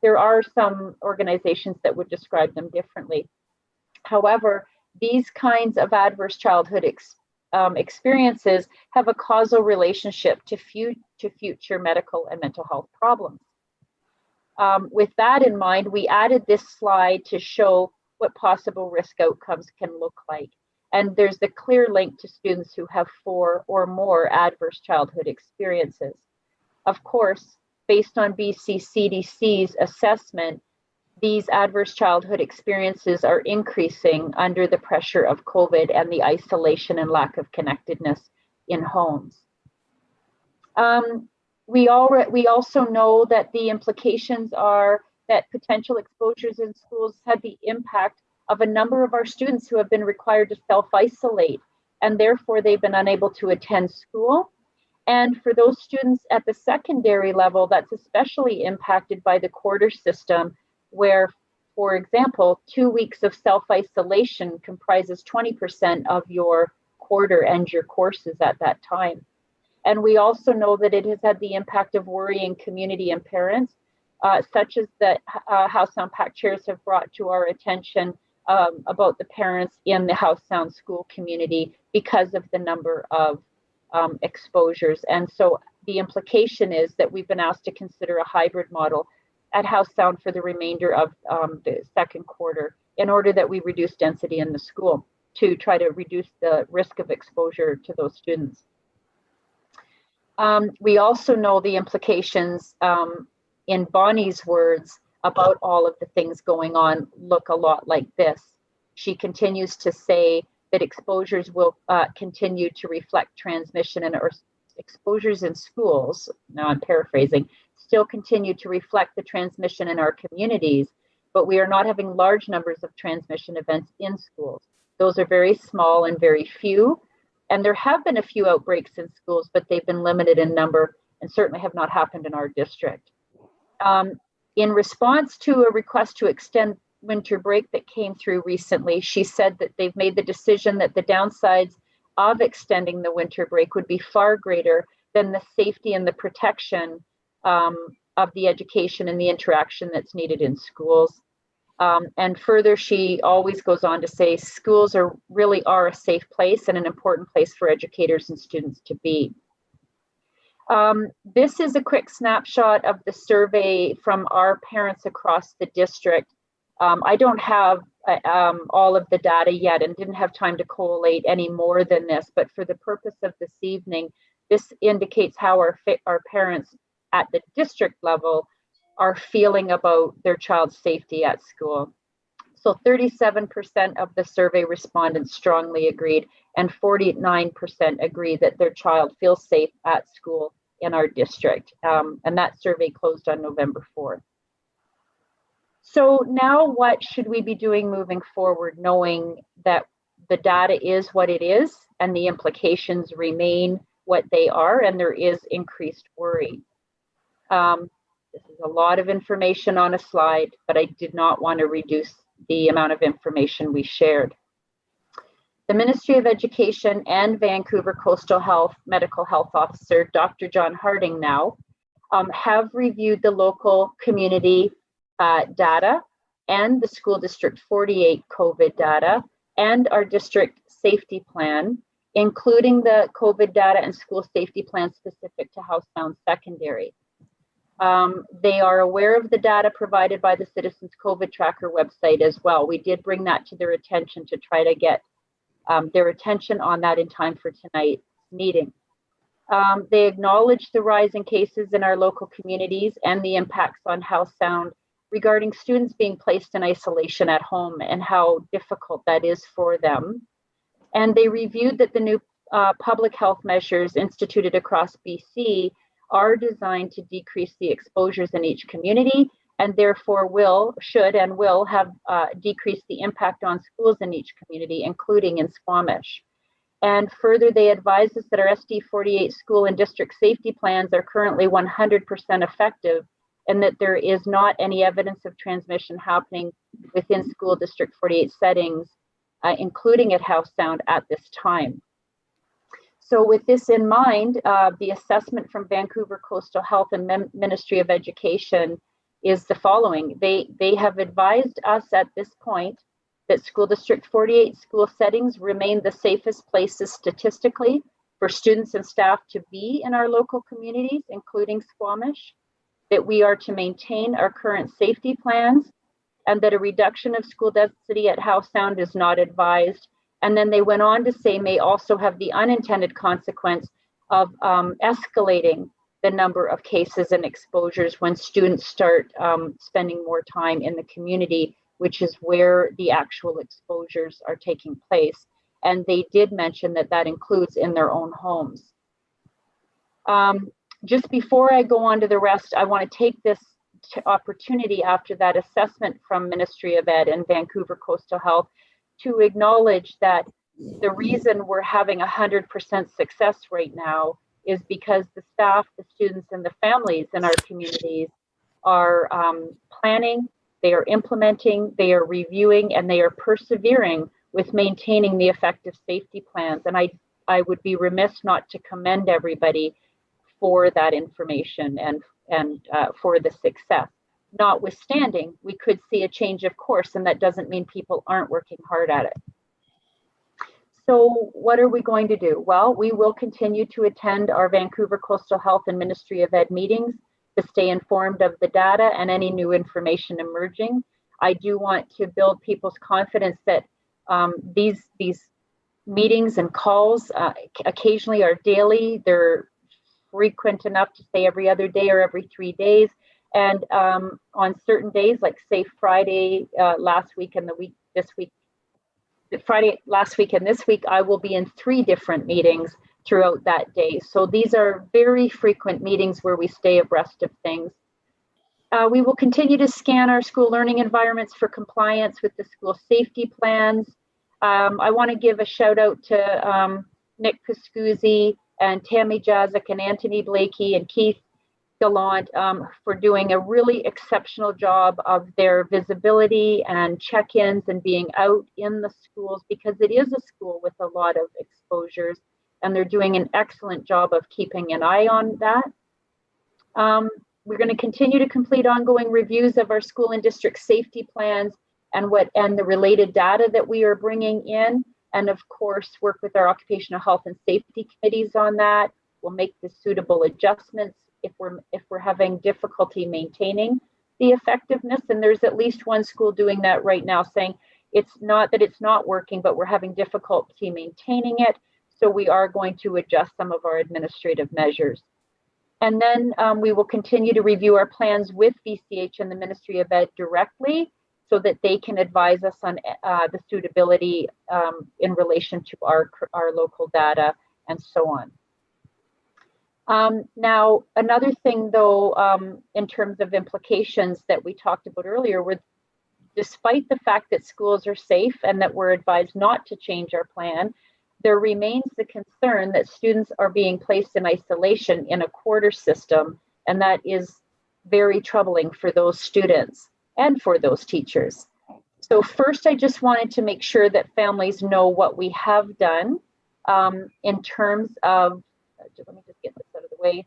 There are some organizations that would describe them differently. However, these kinds of adverse childhood experiences have a causal relationship to future medical and mental health problems. With that in mind, we added this slide to show what possible risk outcomes can look like. And there's the clear link to students who have 4 or more adverse childhood experiences. Of course, based on BC CDC's assessment, these adverse childhood experiences are increasing under the pressure of COVID and the isolation and lack of connectedness in homes. We also know that the implications are that potential exposures in schools had the impact of a number of our students who have been required to self-isolate, and therefore they've been unable to attend school. And for those students at the secondary level, that's especially impacted by the quarter system, where, for example, 2 weeks of self-isolation comprises 20% of your quarter and your courses at that time. And we also know that it has had the impact of worrying community and parents, such as that Howe Sound PAC chairs have brought to our attention about the parents in the Howe Sound school community because of the number of exposures. And so the implication is that we've been asked to consider a hybrid model at Howe Sound for the remainder of the second quarter in order that we reduce density in the school to try to reduce the risk of exposure to those students. We also know the implications, in Bonnie's words, about all of the things going on look a lot like this. She continues to say that exposures will continue to reflect transmission, and or exposures in schools, now I'm paraphrasing, still continue to reflect the transmission in our communities, but we are not having large numbers of transmission events in schools. Those are very small and very few. And there have been a few outbreaks in schools, but they've been limited in number and certainly have not happened in our district. In response to a request to extend winter break that came through recently, she said that they've made the decision that the downsides of extending the winter break would be far greater than the safety and the protection of the education and the interaction that's needed in schools. And further, she always goes on to say schools really are a safe place and an important place for educators and students to be. This is a quick snapshot of the survey from our parents across the district. I don't have all of the data yet and didn't have time to collate any more than this, but for the purpose of this evening, this indicates how our parents at the district level are feeling about their child's safety at school. So 37% of the survey respondents strongly agreed, and 49% agree that their child feels safe at school in our district. And that survey closed on November 4th. So now what should we be doing moving forward, knowing that the data is what it is and the implications remain what they are, and there is increased worry? This is a lot of information on a slide, but I did not want to reduce the amount of information we shared. The Ministry of Education and Vancouver Coastal Health Medical Health Officer, Dr. John Harding now, have reviewed the local community data and the School District 48 COVID data and our district safety plan, including the COVID data and school safety plan specific to Howe Sound Secondary. They are aware of the data provided by the Citizens COVID Tracker website as well. We did bring that to their attention to try to get their attention on that in time for tonight. meeting. They acknowledged the rise in cases in our local communities and the impacts on Howe Sound regarding students being placed in isolation at home and how difficult that is for them. And they reviewed that the new public health measures instituted across BC are designed to decrease the exposures in each community, and therefore will have decreased the impact on schools in each community, including in Squamish. And further, they advise us that our SD48 school and district safety plans are currently 100% effective, and that there is not any evidence of transmission happening within school district 48 settings, including at Howe Sound at this time. So with this in mind, the assessment from Vancouver Coastal Health and Ministry of Education is the following. They have advised us at this point that school district 48 school settings remain the safest places statistically for students and staff to be in our local communities, including Squamish, that we are to maintain our current safety plans, and that a reduction of school density at Howe Sound is not advised. And then they went on to say may also have the unintended consequence of escalating the number of cases and exposures when students start spending more time in the community, which is where the actual exposures are taking place. And they did mention that that includes in their own homes. Just before I go on to the rest, I want to take this opportunity after that assessment from Ministry of Ed and Vancouver Coastal Health to acknowledge that the reason we're having 100% success right now is because the staff, the students, and the families in our communities are planning, they are implementing, they are reviewing, and they are persevering with maintaining the effective safety plans. And I would be remiss not to commend everybody for that information and for the success. Notwithstanding, we could see a change of course, and that doesn't mean people aren't working hard at it. So what are we going to do? Well, we will continue to attend our Vancouver Coastal Health and Ministry of Ed meetings to stay informed of the data and any new information emerging. I do want to build people's confidence that these meetings and calls occasionally are daily. They're frequent enough to say every other day or every 3 days. And on certain days, like say Friday last week and this week, Friday last week and this week, I will be in 3 different meetings throughout that day. So these are very frequent meetings where we stay abreast of things. We will continue to scan our school learning environments for compliance with the school safety plans. I want to give a shout out to Nick Pascuzzi and Tammy Jazik and Anthony Blakey and Keith Gallant for doing a really exceptional job of their visibility and check-ins and being out in the schools, because it is a school with a lot of exposures, and they're doing an excellent job of keeping an eye on that. We're going to continue to complete ongoing reviews of our school and district safety plans and the related data that we are bringing in, and of course work with our occupational health and safety committees on that. We'll make the suitable adjustments if we're having difficulty maintaining the effectiveness. And there's at least one school doing that right now, saying it's not that it's not working, but we're having difficulty maintaining it. So we are going to adjust some of our administrative measures. And then we will continue to review our plans with VCH and the Ministry of Ed directly, so that they can advise us on the suitability in relation to our local data and so on. Now, another thing though, in terms of implications that we talked about earlier, were despite the fact that schools are safe and that we're advised not to change our plan, there remains the concern that students are being placed in isolation in a quarter system, and that is very troubling for those students and for those teachers. So first, I just wanted to make sure that families know what we have done in terms of, let me just get this out of the way,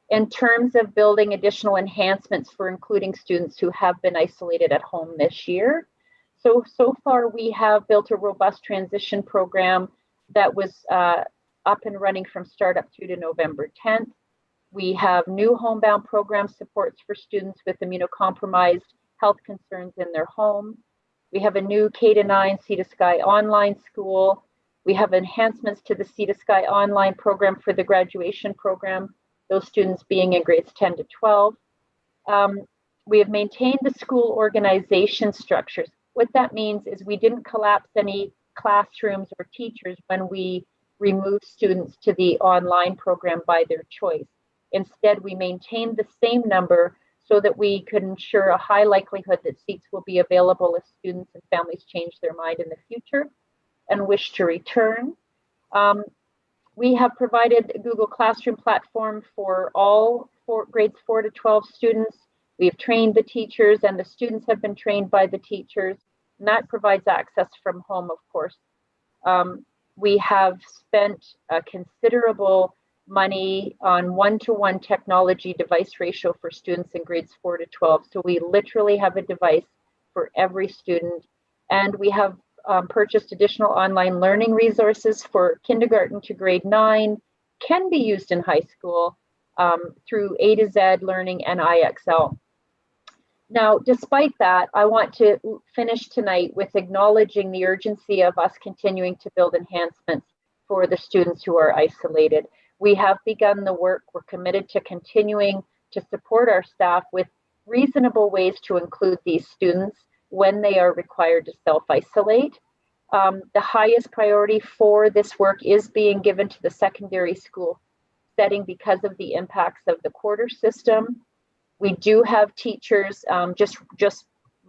in terms of building additional enhancements for including students who have been isolated at home this year. So far we have built a robust transition program that was up and running from startup through to November 10th. We have new homebound program supports for students with immunocompromised health concerns in their home. We have a new K-9 Sea to Sky online school. We have enhancements to the Sea to Sky online program for the graduation program, those students being in grades 10 to 12. We have maintained the school organization structures. What that means is we didn't collapse any classrooms or teachers when we removed students to the online program by their choice. Instead, we maintained the same number so that we could ensure a high likelihood that seats will be available if students and families change their mind in the future and wish to return. We have provided a Google Classroom platform for all grades 4 to 12 students. We have trained the teachers, and the students have been trained by the teachers, and that provides access from home, of course. We have spent a considerable money on one-to-one technology device ratio for students in grades 4 to 12. So we literally have a device for every student. And we have purchased additional online learning resources for kindergarten to grade 9, can be used in high school through A to Z Learning and IXL. Now, despite that, I want to finish tonight with acknowledging the urgency of us continuing to build enhancements for the students who are isolated. We have begun the work. We're committed to continuing to support our staff with reasonable ways to include these students when they are required to self-isolate. The highest priority for this work is being given to the secondary school setting because of the impacts of the quarter system. We do have teachers, just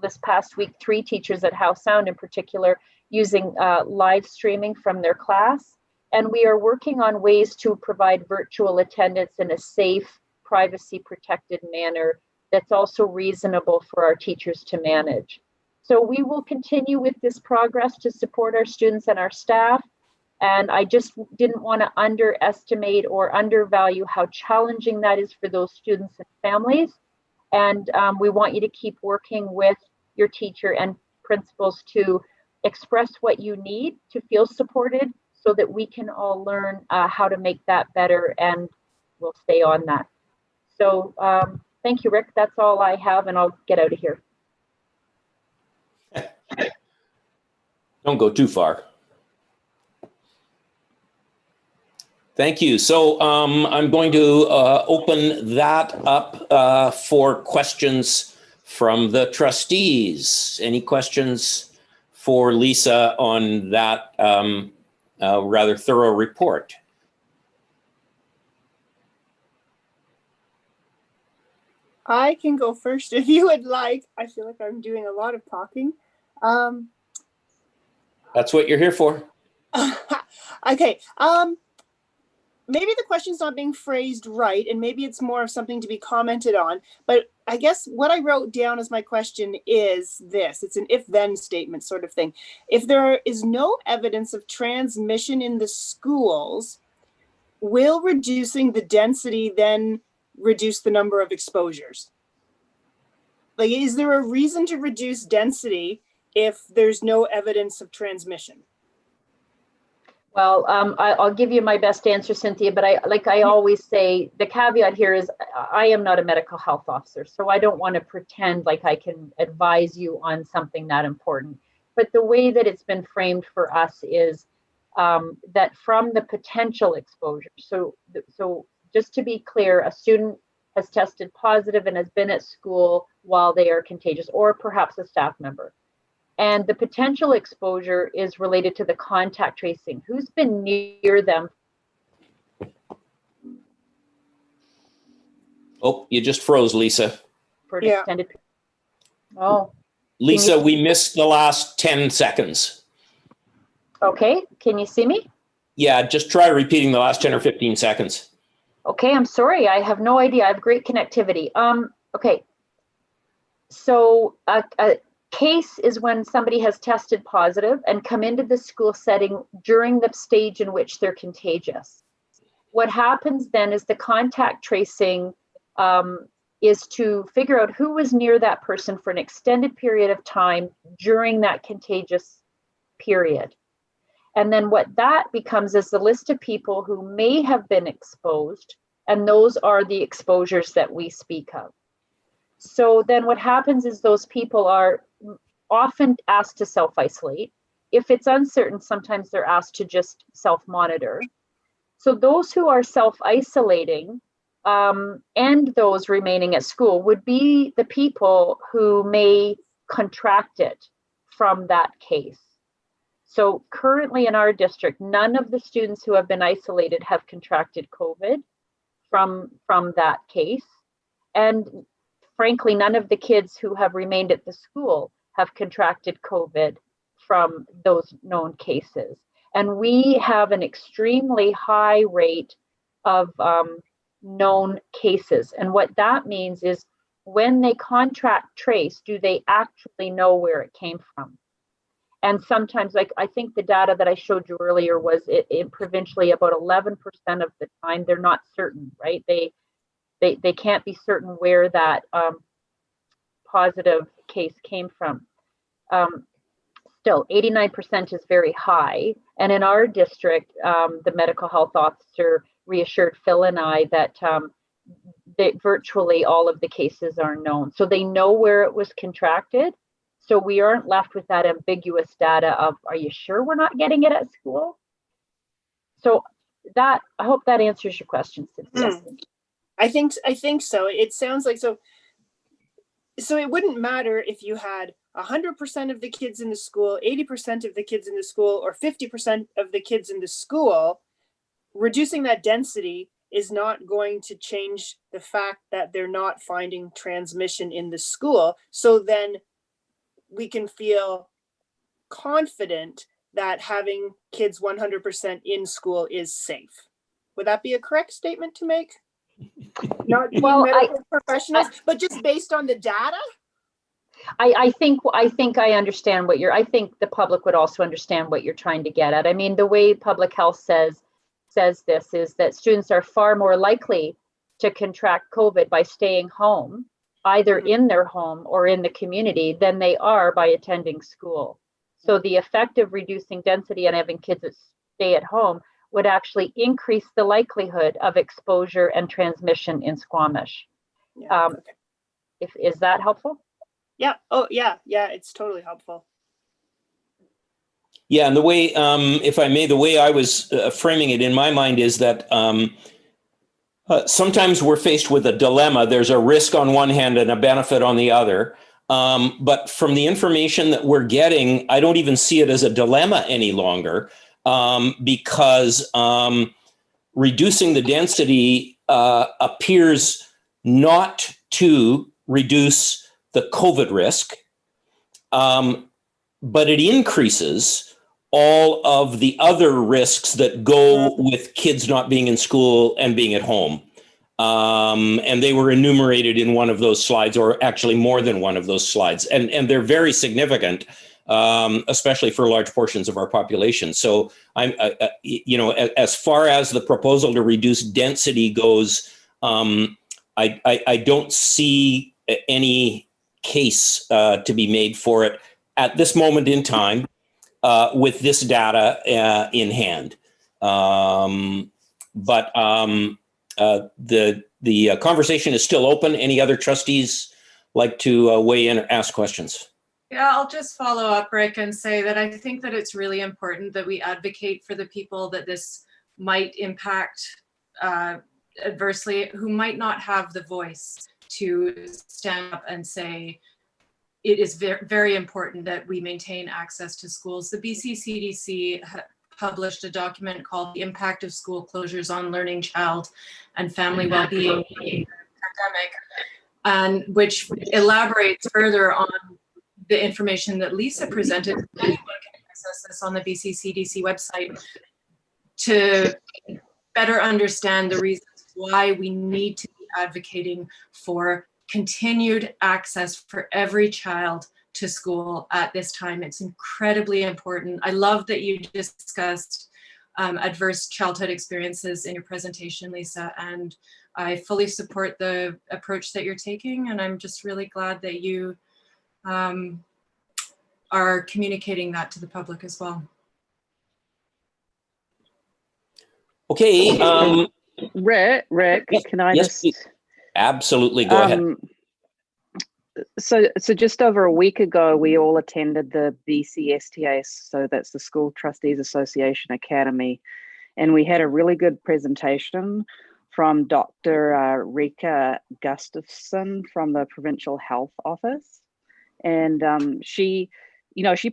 this past week, 3 teachers at Howe Sound in particular, using live streaming from their class. And we are working on ways to provide virtual attendance in a safe, privacy protected manner that's also reasonable for our teachers to manage. So we will continue with this progress to support our students and our staff. And I just didn't want to underestimate or undervalue how challenging that is for those students and families. And we want you to keep working with your teacher and principals to express what you need to feel supported so that we can all learn how to make that better, and we'll stay on that. So thank you, Rick. That's all I have, and I'll get out of here. Don't go too far. Thank you. So I'm going to open that up for questions from the trustees. Any questions for Lisa on that rather thorough report? I can go first if you would like. I feel like I'm doing a lot of talking. That's what you're here for. Okay. Maybe the question's not being phrased right, and maybe it's more of something to be commented on. But I guess what I wrote down as my question is this. It's an if-then statement sort of thing. If there is no evidence of transmission in the schools, will reducing the density then reduce the number of exposures? Like, is there a reason to reduce density if there's no evidence of transmission? Well, I'll give you my best answer, Cynthia, but I always say, the caveat here is I am not a medical health officer, so I don't want to pretend like I can advise you on something that important. But the way that it's been framed for us is that from the potential exposure, so just to be clear, a student has tested positive and has been at school while they are contagious, or perhaps a staff member. And the potential exposure is related to the contact tracing. Who's been near them? Oh, you just froze, Lisa. For an extended period. Oh. Lisa, we missed the last 10 seconds. Okay, can you see me? Yeah, just try repeating the last 10 or 15 seconds. Okay, I'm sorry, I have no idea. I have great connectivity. Okay, so a case is when somebody has tested positive and come into the school setting during the stage in which they're contagious. What happens then is the contact tracing is to figure out who was near that person for an extended period of time during that contagious period. And then what that becomes is the list of people who may have been exposed, and those are the exposures that we speak of. So then what happens is those people are often asked to self-isolate. if it's uncertain, sometimes they're asked to just self-monitor. So those who are self-isolating and those remaining at school would be the people who may contract it from that case. So currently in our district, none of the students who have been isolated have contracted COVID from that case. And frankly, none of the kids who have remained at the school have contracted COVID from those known cases. And we have an extremely high rate of known cases. And what that means is when they contact trace, do they actually know where it came from? And sometimes, like I think the data that I showed you earlier was it provincially about 11% of the time they're not certain, right? They can't be certain where that positive case came from. Still, 89% is very high. And in our district, the medical health officer reassured Phil and I that virtually all of the cases are known. So they know where it was contracted. So we aren't left with that ambiguous data of, are you sure we're not getting it at school? So that, I hope that answers your question, Cynthia. I think so. It sounds like so it wouldn't matter if you had 100% of the kids in the school, 80% of the kids in the school, or 50% of the kids in the school. Reducing that density is not going to change the fact that they're not finding transmission in the school. So then we can feel confident that having kids 100% in school is safe. Would that be a correct statement to make? Not being medical professionals, but just based on the data? I think I understand I think the public would also understand what you're trying to get at. I mean, the way public health says this is that students are far more likely to contract COVID by staying home, either in their home or in the community, than they are by attending school. So the effect of reducing density and having kids that stay at home would actually increase the likelihood of exposure and transmission in Squamish. Yeah, is that helpful? Yeah. Oh, yeah. Yeah, it's totally helpful. Yeah, and the way, if I may, the way I was framing it in my mind is that sometimes we're faced with a dilemma. There's a risk on one hand and a benefit on the other. But from the information that we're getting, I don't even see it as a dilemma any longer, because reducing the density appears not to reduce the COVID risk, but it increases all of the other risks that go with kids not being in school and being at home. And they were enumerated in one of those slides, or actually more than one of those slides. And they're very significant, especially for large portions of our population. So I'm, as far as the proposal to reduce density goes, I don't see any case to be made for it at this moment in time with this data in hand. But the conversation is still open. Any other trustees like to weigh in or ask questions? Yeah, I'll just follow up, Rick, and say that I think that it's really important that we advocate for the people that this might impact adversely, who might not have the voice to stand up and say, it is very important that we maintain access to schools. The BC CDC published a document called The Impact of School Closures on Learning, Child, and Family Wellbeing in the Pandemic, and which elaborates further on the information that Lisa presented. Anyone can access this on the BC CDC website to better understand the reasons why we need to be advocating for continued access for every child to school at this time. It's incredibly important. I love that you discussed adverse childhood experiences in your presentation, Lisa, and I fully support the approach that you're taking, and I'm just really glad that you are communicating that to the public as well. Okay. Rick, can I yes, just... Absolutely, go ahead. So just over a week ago, we all attended the BCSTA, so that's the School Trustees Association Academy, and we had a really good presentation from Dr. Rika Gustafson from the Provincial Health Office. And she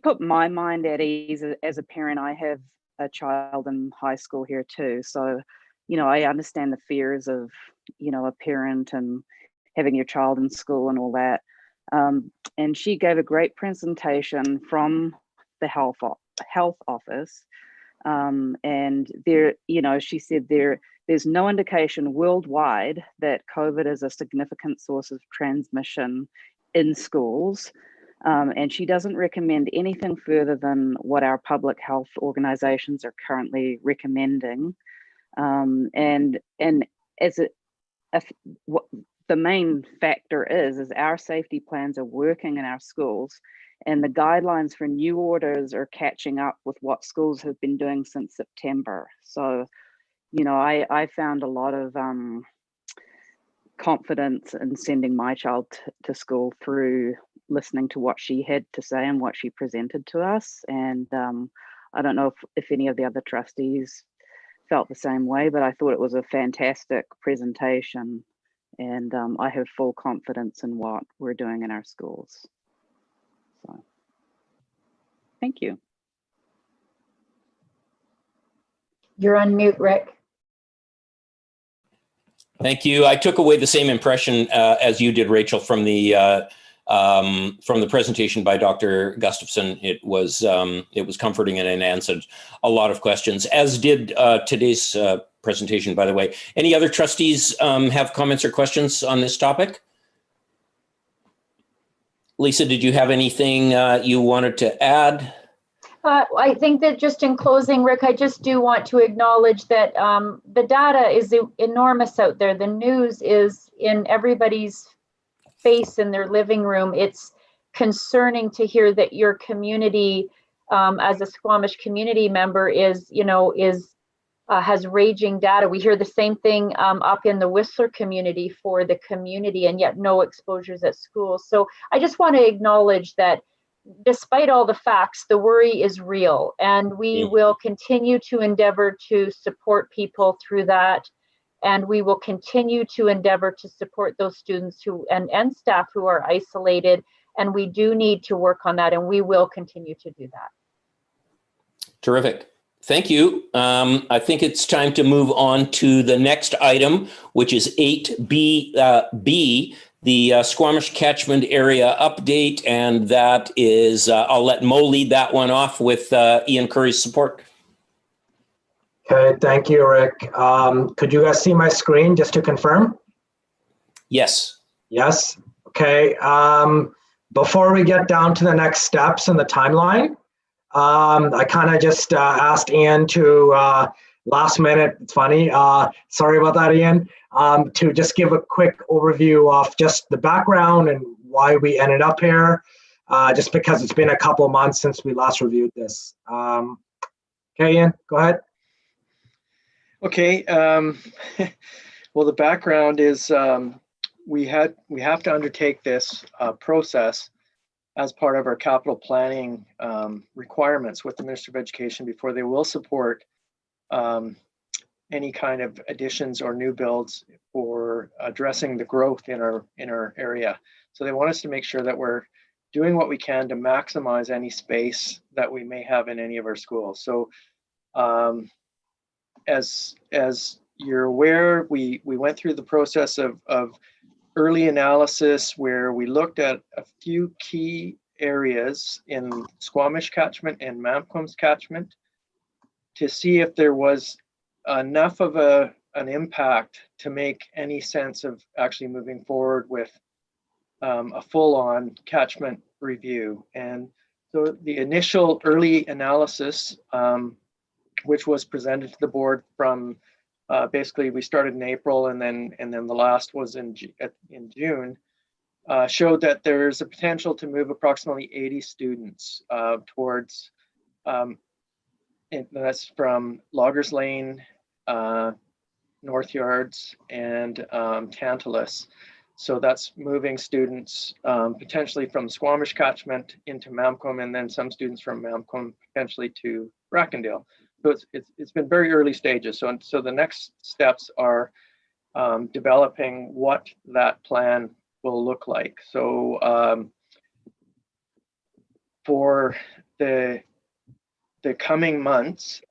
put my mind at ease. As a parent, I have a child in high school here too. So, I understand the fears of, a parent and having your child in school and all that. And she gave a great presentation from the health office. And there, she said there's no indication worldwide that COVID is a significant source of transmission in schools. And she doesn't recommend anything further than what our public health organizations are currently recommending. And as what the main factor is our safety plans are working in our schools, and the guidelines for new orders are catching up with what schools have been doing since September. So, I found a lot of confidence in sending my child to school through listening to what she had to say and what she presented to us. And I don't know if any of the other trustees felt the same way, but I thought it was a fantastic presentation. And I have full confidence in what we're doing in our schools. So, thank you. You're on mute, Rick. Thank you. I took away the same impression as you did, Rachel, from the presentation by Dr. Gustafson. It was comforting and it answered a lot of questions, as did today's presentation, by the way. Any other trustees have comments or questions on this topic? Lisa, did you have anything you wanted to add? I think that just in closing, Rick, I just do want to acknowledge that the data is enormous out there. The news is in everybody's face in their living room. It's concerning to hear that your community, as a Squamish community member, has raging data. We hear the same thing up in the Whistler community for the community, and yet no exposures at school. So I just want to acknowledge that despite all the facts, the worry is real, and we will continue to endeavor to support people through that. And we will continue to endeavor to support those students who and staff who are isolated. And we do need to work on that, and we will continue to do that. Terrific. Thank you. I think it's time to move on to the next item, which is 8B, the Squamish catchment area update. And that is, I'll let Mo lead that one off with Ian Curry's support. Okay, thank you, Rick. Could you guys see my screen just to confirm? Yes. Yes. Okay. Before we get down to the next steps in the timeline, I kind of just asked Ian to last minute, it's funny, sorry about that, Ian, to just give a quick overview of just the background and why we ended up here, just because it's been a couple of months since we last reviewed this. Okay, Ian, go ahead. Okay, well, the background is we have to undertake this process as part of our capital planning requirements with the Minister of Education before they will support any kind of additions or new builds for addressing the growth in our area. So they want us to make sure that we're doing what we can to maximize any space that we may have in any of our schools. So as you're aware, we went through the process of early analysis where we looked at a few key areas in Squamish catchment and Mampcombe's catchment to see if there was enough of an impact to make any sense of actually moving forward with a full-on catchment review. And so the initial early analysis, which was presented to the board from basically we started in April and then the last was in June, showed that there's a potential to move approximately 80 students towards, and that's from Loggers Lane, North Yards, and Tantalus. So that's moving students potentially from Squamish catchment into Mamcomb, and then some students from Mamcomb potentially to Brackendale. So it's been very early stages. So the next steps are developing what that plan will look like. So for the coming months,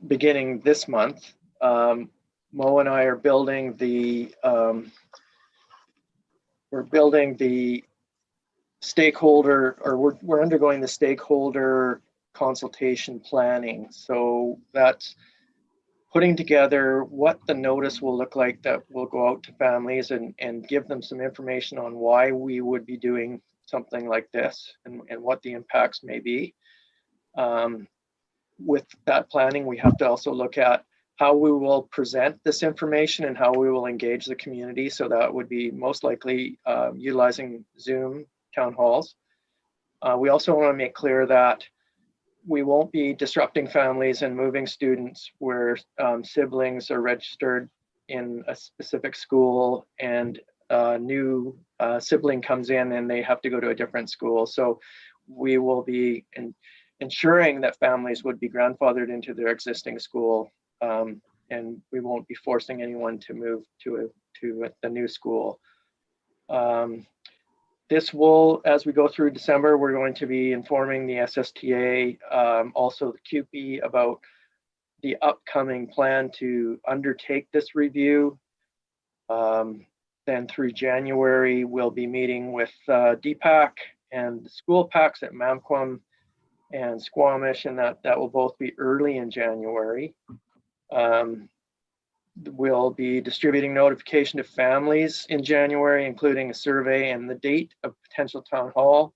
beginning this month, Mo and I are building the stakeholder, or we're undergoing the stakeholder consultation planning. So that's putting together what the notice will look like that will go out to families and give them some information on why we would be doing something like this and what the impacts may be. With that planning, we have to also look at how we will present this information and how we will engage the community. So that would be most likely utilizing Zoom town halls. We also want to make clear that we won't be disrupting families and moving students where siblings are registered in a specific school and a new sibling comes in and they have to go to a different school. So we will be ensuring that families would be grandfathered into their existing school, and we won't be forcing anyone to move to the new school. This will, as we go through December, we're going to be informing the SSTA, also the CUPE, about the upcoming plan to undertake this review. Then through January, we'll be meeting with DPAC and the school PACs at Mamcomb and Squamish, and that will both be early in January. We'll be distributing notification to families in January, including a survey and the date of potential town hall.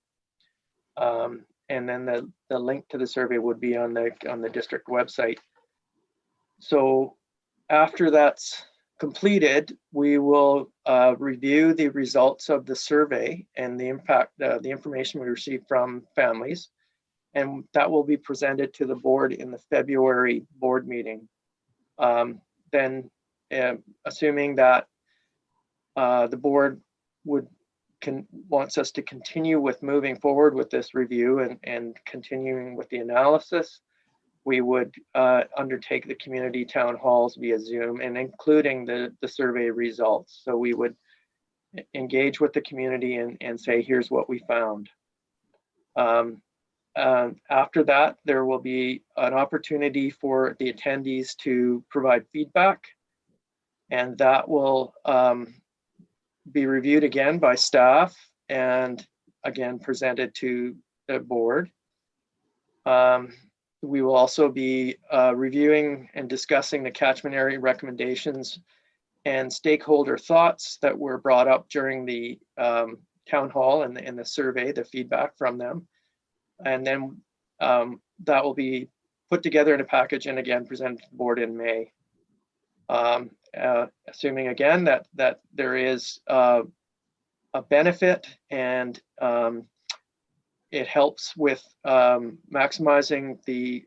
And then the link to the survey would be on the district website. So after that's completed, we will review the results of the survey and the impact, the information we received from families, and that will be presented to the board in the February board meeting. Then assuming that the board wants us to continue with moving forward with this review and continuing with the analysis, we would undertake the community town halls via Zoom, and including the survey results. So we would engage with the community and say, here's what we found. After that, there will be an opportunity for the attendees to provide feedback, and that will be reviewed again by staff and again presented to the board. We will also be reviewing and discussing the catchment area recommendations and stakeholder thoughts that were brought up during the town hall and the survey, the feedback from them. And then that will be put together in a package and again presented to the board in May. Assuming again that there is a benefit and it helps with maximizing the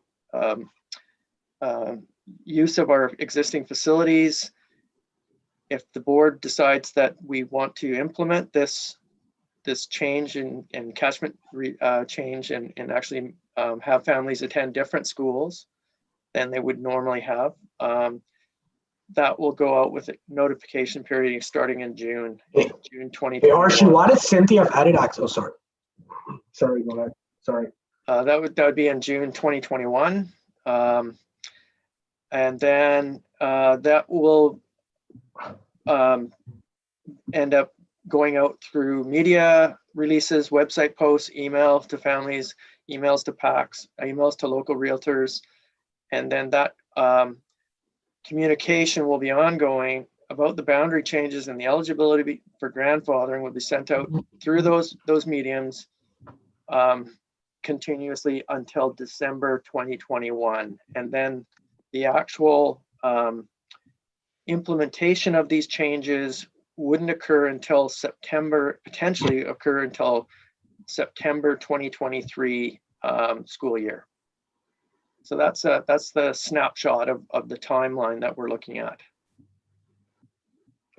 use of our existing facilities. If the board decides that we want to implement this change in catchment change and actually have families attend different schools than they would normally have, that will go out with a notification period starting in June 2021. Hey, Archie, why does Cynthia have added access? Oh, sorry. Sorry, go ahead. Sorry. That would be in June 2021. And then that will end up going out through media releases, website posts, email to families, emails to PACs, emails to local realtors. And then that communication will be ongoing about the boundary changes and the eligibility for grandfathering will be sent out through those mediums continuously until December 2021. And then the actual implementation of these changes wouldn't occur until September, potentially occur until September 2023 school year. So that's the snapshot of the timeline that we're looking at.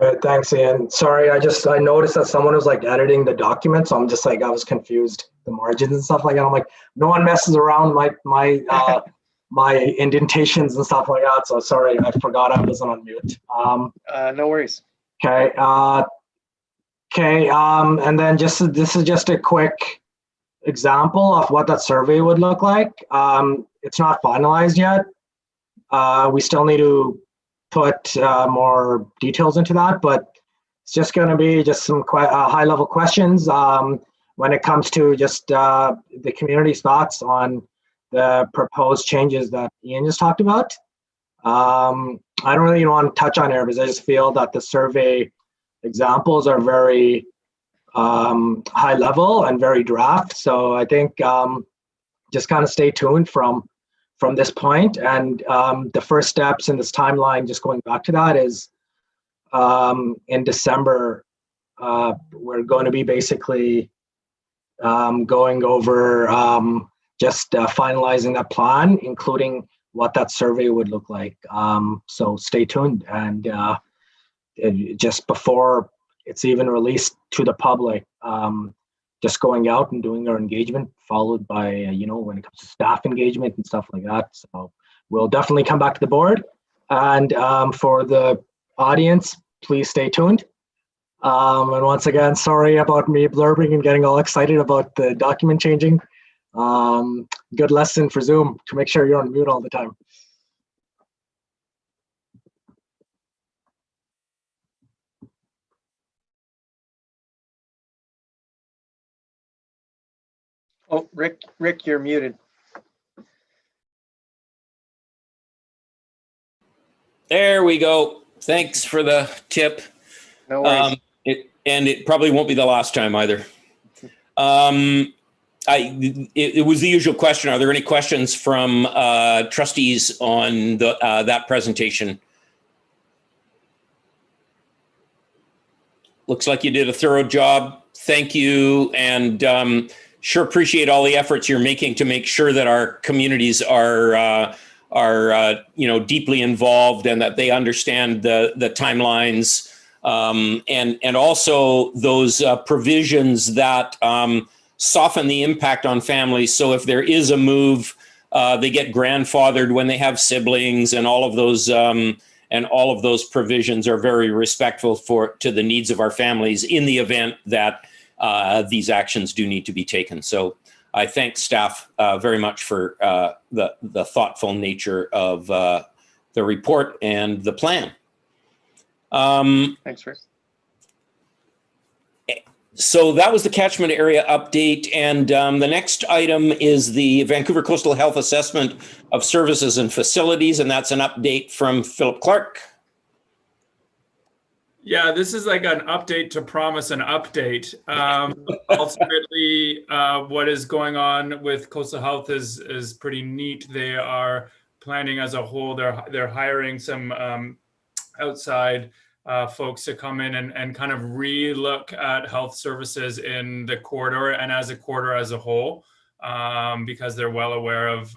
Good, thanks, Ian. Sorry, I noticed that someone was like editing the document, so I'm just like, I was confused, the margins and stuff like that. I'm like, no one messes around my indentations and stuff like that. So sorry, I forgot I wasn't on mute. No worries. Okay. And then this is just a quick example of what that survey would look like. It's not finalized yet. We still need to put more details into that, but it's just going to be just some high level questions when it comes to just the community's thoughts on the proposed changes that Ian just talked about. I don't really want to touch on it because I just feel that the survey examples are very high level and very draft. So I think just kind of stay tuned from this point. And the first steps in this timeline, just going back to that, is in December, we're going to be basically going over just finalizing that plan, including what that survey would look like. So stay tuned. And just before it's even released to the public, just going out and doing our engagement, followed by, when it comes to staff engagement and stuff like that. So we'll definitely come back to the board. And for the audience, please stay tuned. And once again, sorry about me blurbing and getting all excited about the document changing. Good lesson for Zoom to make sure you're on mute all the time. Oh, Rick, you're muted. There we go. Thanks for the tip. No worries. It probably won't be the last time either. It was the usual question. Are there any questions from trustees on that presentation? Looks like you did a thorough job. Thank you. And sure appreciate all the efforts you're making to make sure that our communities are deeply involved and that they understand the timelines, and also those provisions that soften the impact on families. So if there is a move, they get grandfathered when they have siblings, and all of those provisions are very respectful to the needs of our families in the event that these actions do need to be taken. So I thank staff very much for the thoughtful nature of the report and the plan. Thanks, Rick. So that was the catchment area update. And the next item is the Vancouver Coastal Health Assessment of Services and Facilities. And that's an update from Philip Clark. Yeah, this is like an update to promise an update. Ultimately, what is going on with Coastal Health is pretty neat. They are planning as a whole. They're hiring some outside folks to come in and kind of re-look at health services in the corridor and as a corridor as a whole, because they're well aware of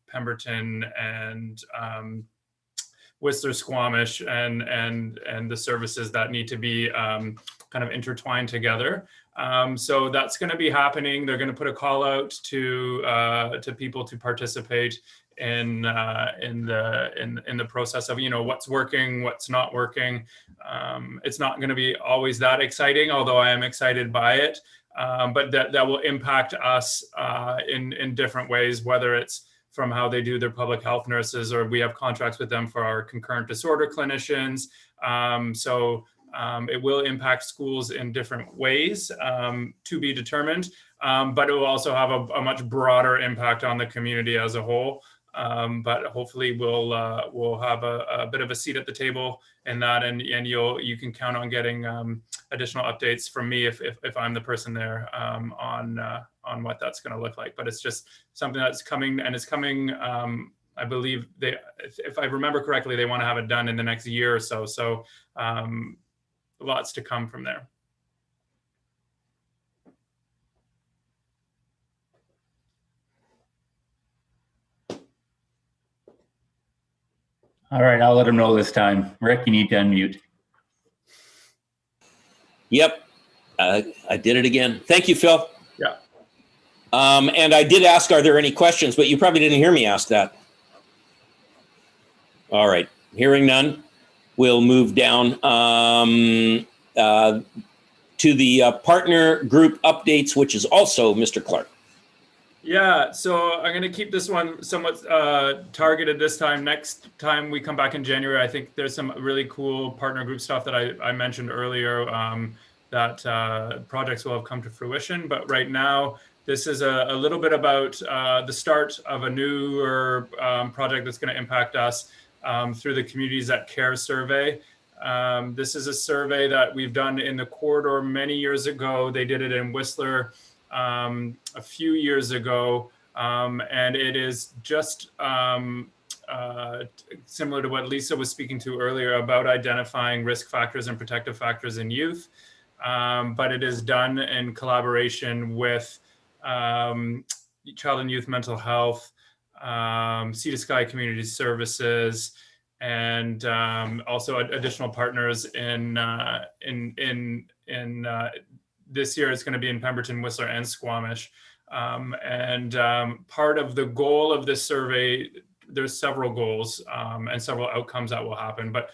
Pemberton and Whistler Squamish and the services that need to be kind of intertwined together. So that's going to be happening. They're going to put a call out to people to participate in the process of what's working, what's not working. It's not going to be always that exciting, although I am excited by it. But that will impact us in different ways, whether it's from how they do their public health nurses, or we have contracts with them for our concurrent disorder clinicians. So it will impact schools in different ways, to be determined, but it will also have a much broader impact on the community as a whole. But hopefully we'll have a bit of a seat at the table in that, and you can count on getting additional updates from me if I'm the person there on what that's going to look like. But it's just something that's coming, and it's coming. I believe if I remember correctly, they want to have it done in the next year or so. So lots to come from there. All right, I'll let him know this time. Rick, you need to unmute. Yep. I did it again. Thank you, Phil. Yeah. And I did ask, are there any questions? But you probably didn't hear me ask that. All right. Hearing none, we'll move down to the partner group updates, which is also Mr. Clark. Yeah, so I'm going to keep this one somewhat targeted this time. Next time we come back in January, I think there's some really cool partner group stuff that I mentioned earlier that projects will have come to fruition. But right now, this is a little bit about the start of a newer project that's going to impact us through the Communities That Care survey. This is a survey that we've done in the corridor many years ago. They did it in Whistler a few years ago, and it is just similar to what Lisa was speaking to earlier about identifying risk factors and protective factors in youth, but it is done in collaboration with Child and Youth Mental Health, Sea to Sky Community Services, and also additional partners in this year. It's going to be in Pemberton, Whistler, and Squamish. Part of the goal of this survey, there's several goals and several outcomes that will happen, but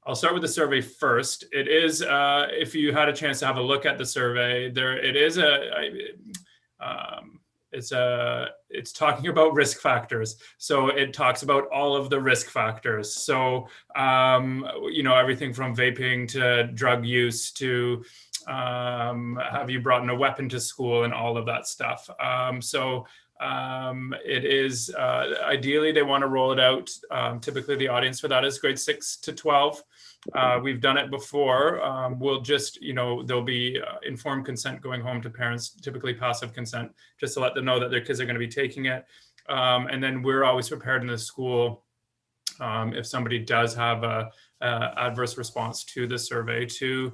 I'll start with the survey first. It is, if you had a chance to have a look at the survey, it's talking about risk factors. So it talks about all of the risk factors. So, everything from vaping to drug use to have you brought in a weapon to school and all of that stuff. It is, ideally they want to roll it out. Typically the audience for that is grade 6 to 12. We've done it before. We'll just, there'll be informed consent going home to parents, typically passive consent, just to let them know that their kids are going to be taking it. And then we're always prepared in the school if somebody does have a adverse response to the survey to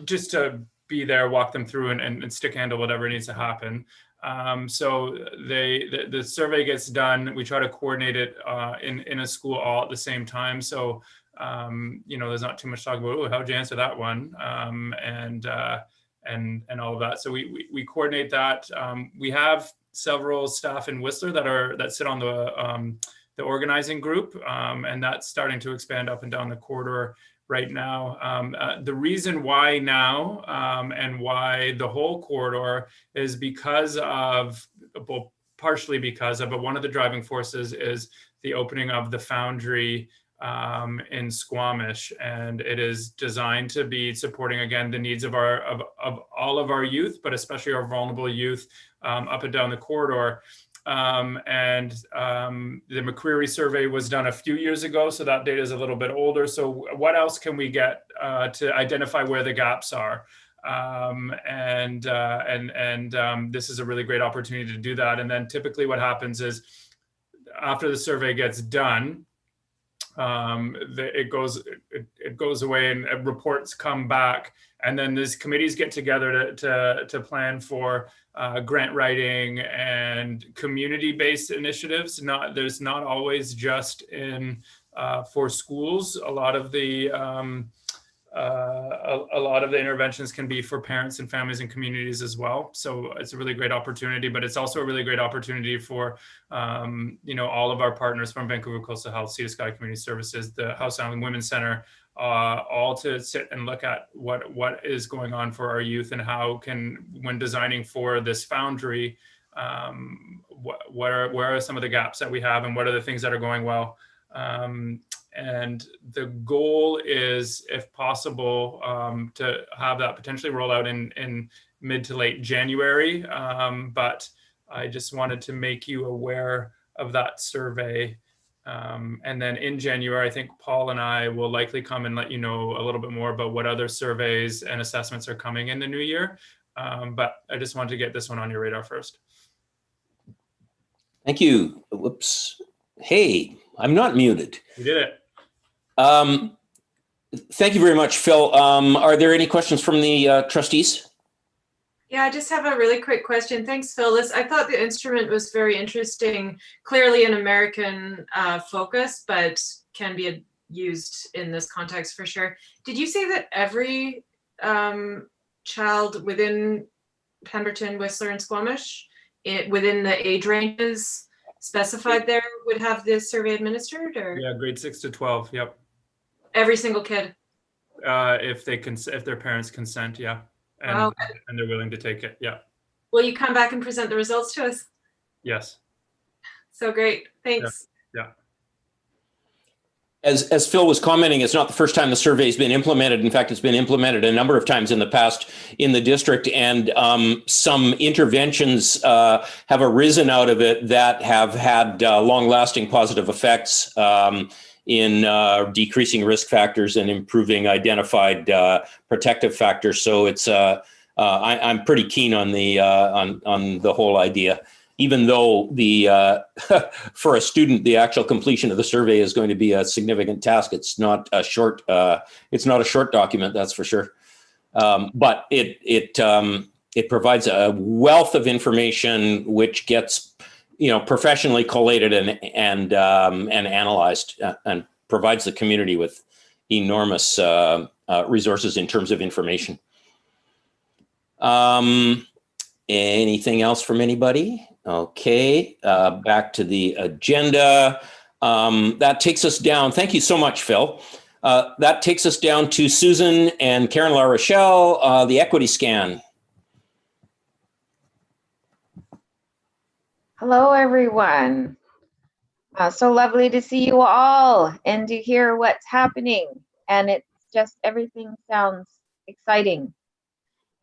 just to be there, walk them through and stick handle whatever needs to happen. So the survey gets done. We try to coordinate it in a school all at the same time. So, there's not too much talk about, oh, how'd you answer that one? And all of that. So we coordinate that. We have several staff in Whistler that sit on the organizing group, and that's starting to expand up and down the corridor right now. The reason why now and why the whole corridor is because of, well, partially because of, but one of the driving forces is the opening of the Foundry in Squamish, and it is designed to be supporting, again, the needs of all of our youth, but especially our vulnerable youth up and down the corridor. The McCreary survey was done a few years ago, so that data is a little bit older. So what else can we get to identify where the gaps are? This is a really great opportunity to do that. And then typically what happens is after the survey gets done, it goes away and reports come back, and then these committees get together to plan for grant writing and community-based initiatives. There's not always just in for schools. A lot of the interventions can be for parents and families and communities as well. So it's a really great opportunity, but it's also a really great opportunity for all of our partners from Vancouver Coastal Health, Sea to Sky Community Services, the Howe Sound Women's Center, all to sit and look at what is going on for our youth and how can, when designing for this Foundry, where are some of the gaps that we have and what are the things that are going well. And the goal is, if possible, to have that potentially roll out in mid to late January. But I just wanted to make you aware of that survey. And then in January, I think Paul and I will likely come and let you know a little bit more about what other surveys and assessments are coming in the new year. But I just wanted to get this one on your radar first. Thank you. Whoops. Hey, I'm not muted. You did it. Thank you very much, Phil. Are there any questions from the trustees? Yeah, I just have a really quick question. Thanks, Phyllis. I thought the instrument was very interesting, clearly an American focus, but can be used in this context for sure. Did you say that every child within Pemberton, Whistler, and Squamish, within the age ranges specified there, would have this survey administered, or Yeah, grade 6 to 12. Yep. every single kid? If their parents consent, yeah, and Wow. and they're willing to take it, yeah. Will you come back and present the results to us? Yes. So great. Thanks. Yeah. As Phil was commenting, it's not the first time the survey has been implemented. In fact, it's been implemented a number of times in the past in the district, and some interventions have arisen out of it that have had long-lasting positive effects in decreasing risk factors and improving identified protective factors. So it's I'm pretty keen on the whole idea. Even though for a student, the actual completion of the survey is going to be a significant task. It's not a short document, that's for sure. But it provides a wealth of information which gets, professionally collated and analyzed, and provides the community with enormous resources in terms of information. Anything else from anybody? Okay, back to the agenda. That takes us down. Thank you so much, Phil. That takes us down to Susan and Karen La Rochelle, the equity scan. Hello, everyone. So lovely to see you all and to hear what's happening. And it's just, everything sounds exciting.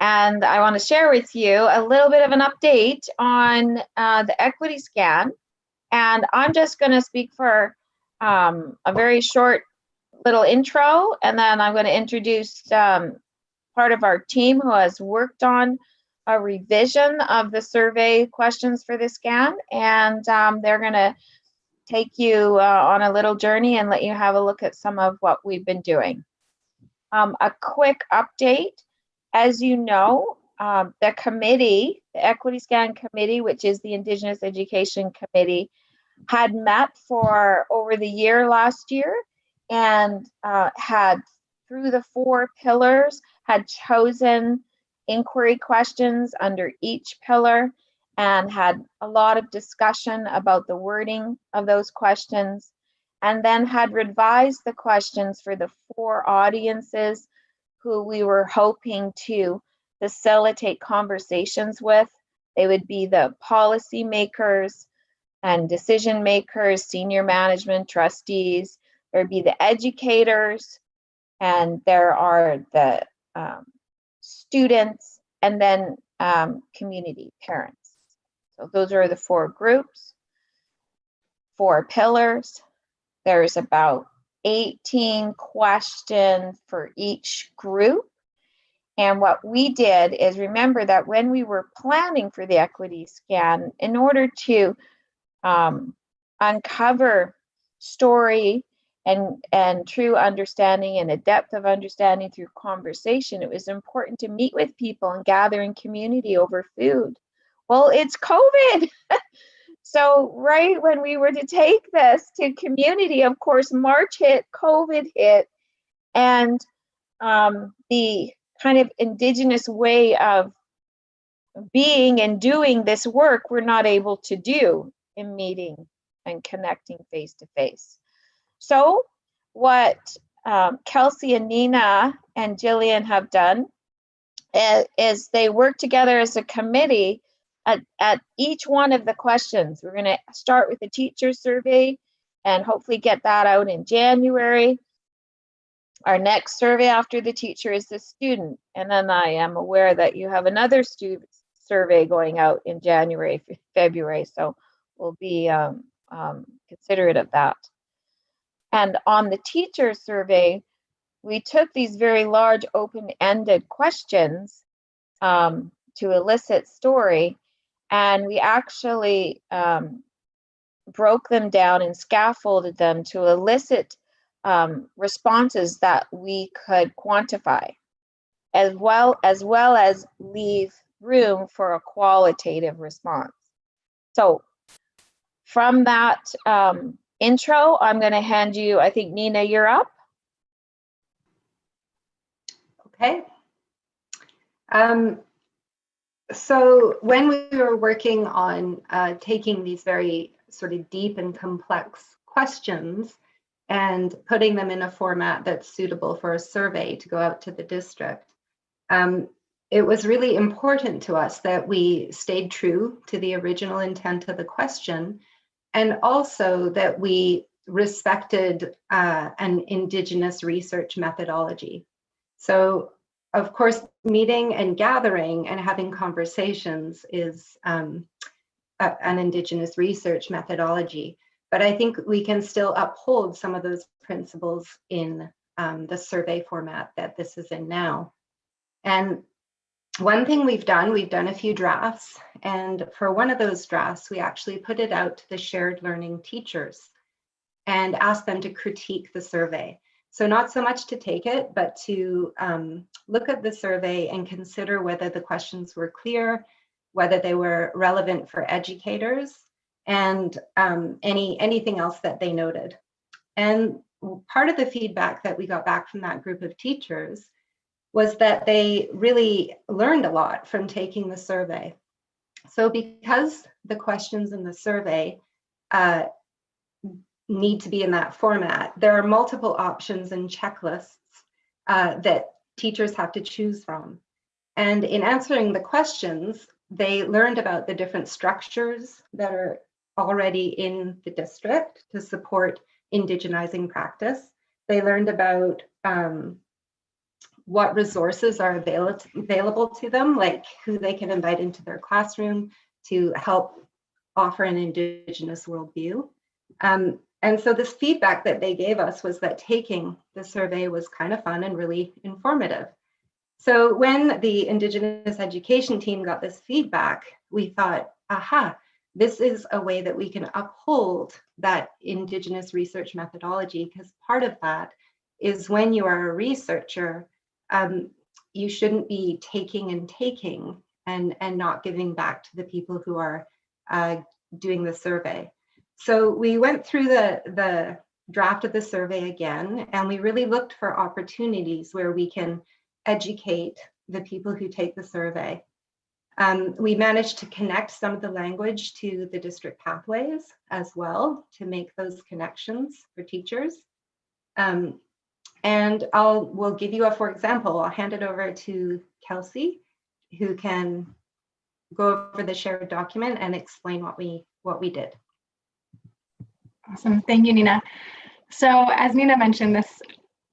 And I want to share with you a little bit of an update on the equity scan. And I'm just going to speak for a very short little intro, and then I'm going to introduce part of our team who has worked on a revision of the survey questions for the scan. And they're going to take you on a little journey and let you have a look at some of what we've been doing. A quick update. As you know, the committee, the Equity Scan Committee, which is the Indigenous Education Committee, had met for over the year last year, and had, through the 4 pillars, had chosen inquiry questions under each pillar, and had a lot of discussion about the wording of those questions, and then had revised the questions for the 4 audiences who we were hoping to facilitate conversations with. They would be the policy makers and decision makers, senior management, trustees. There'd be the educators, and there are the students, and then community parents. So those are the 4 groups, 4 pillars. There's about 18 questions for each group. And what we did is, remember that when we were planning for the equity scan, in order to uncover story and true understanding and a depth of understanding through conversation, it was important to meet with people and gather in community over food. Well, it's COVID. So right when we were to take this to community, of course, March hit, COVID hit, and the kind of Indigenous way of being and doing this work we're not able to do in meeting and connecting face to face. So what Kelsey and Nina and Jillian have done is they work together as a committee at each one of the questions. We're going to start with the teacher survey and hopefully get that out in January. Our next survey after the teacher is the student. And then I am aware that you have another student survey going out in January, February. So we'll be considerate of that. And on the teacher survey, we took these very large open-ended questions to elicit story, and we actually broke them down and scaffolded them to elicit responses that we could quantify, as well as leave room for a qualitative response. So from that intro, I'm going to hand you, I think, Nina, you're up. Okay. So when we were working on taking these very sort of deep and complex questions and putting them in a format that's suitable for a survey to go out to the district, it was really important to us that we stayed true to the original intent of the question, and also that we respected an Indigenous research methodology. So, of course, meeting and gathering and having conversations is an Indigenous research methodology, but I think we can still uphold some of those principles in the survey format that this is in now. And one thing we've done a few drafts, and for one of those drafts, we actually put it out to the shared learning teachers and asked them to critique the survey. So not so much to take it, but to look at the survey and consider whether the questions were clear, whether they were relevant for educators, and anything else that they noted. And part of the feedback that we got back from that group of teachers was that they really learned a lot from taking the survey. So because the questions in the survey need to be in that format, there are multiple options and checklists that teachers have to choose from. And in answering the questions, they learned about the different structures that are already in the district to support indigenizing practice. They learned about what resources are available to them, like who they can invite into their classroom to help offer an Indigenous worldview. And so this feedback that they gave us was that taking the survey was kind of fun and really informative. So when the Indigenous education team got this feedback, we thought, aha, this is a way that we can uphold that Indigenous research methodology, because part of that is when you are a researcher, you shouldn't be taking and not giving back to the people who are doing the survey. So we went through the draft of the survey again, and we really looked for opportunities where we can educate the people who take the survey. We managed to connect some of the language to the district pathways as well to make those connections for teachers. And we'll give you for example, I'll hand it over to Kelsey, who can go over the shared document and explain what we did. Awesome, thank you, Nina. So as Nina mentioned, this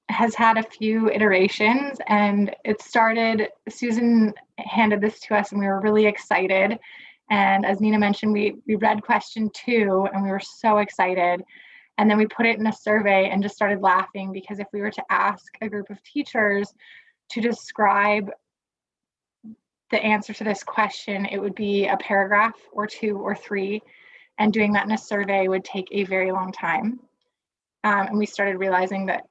has had a few iterations, and it started, Susan handed this to us and we were really excited. And as Nina mentioned, we read question 2 and we were so excited. And then we put it in a survey and just started laughing, because if we were to ask a group of teachers to describe the answer to this question, it would be a paragraph or 2 or 3. And doing that in a survey would take a very long time. And we started realizing that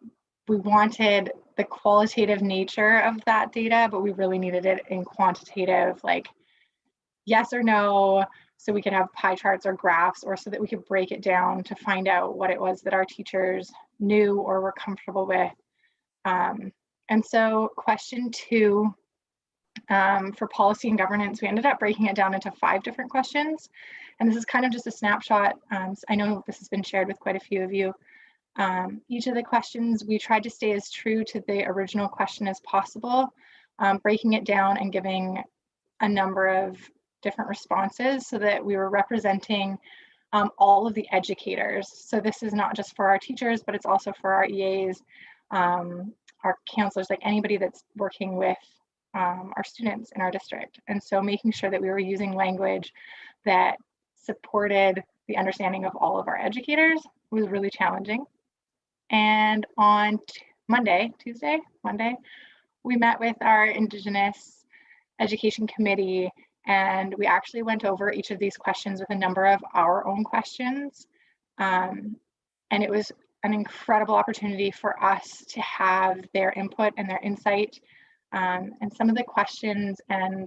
we wanted the qualitative nature of that data, but we really needed it in quantitative, like yes or no, so we could have pie charts or graphs, or so that we could break it down to find out what it was that our teachers knew or were comfortable with. And so question 2, for policy and governance, we ended up breaking it down into 5 different questions. And this is kind of just a snapshot. I know this has been shared with quite a few of you. Each of the questions, we tried to stay as true to the original question as possible, breaking it down and giving a number of different responses so that we were representing all of the educators. So this is not just for our teachers, but it's also for our EAs, our counselors, like anybody that's working with our students in our district. And so making sure that we were using language that supported the understanding of all of our educators was really challenging. And on Monday, we met with our Indigenous Education Committee, and we actually went over each of these questions with a number of our own questions. And it was an incredible opportunity for us to have their input and their insight. And some of the questions and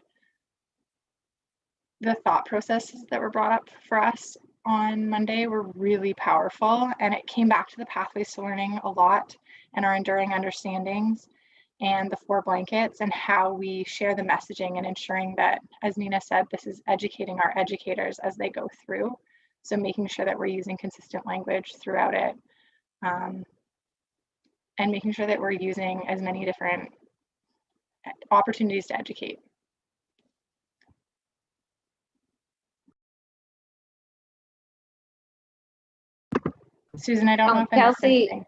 the thought processes that were brought up for us on Monday were really powerful, and it came back to the pathways to learning a lot and our enduring understandings and the 4 blankets and how we share the messaging and ensuring that, as Nina said, this is educating our educators as they go through. So making sure that we're using consistent language throughout it, and making sure that we're using as many different opportunities to educate. Susan, I don't know if I missed anything.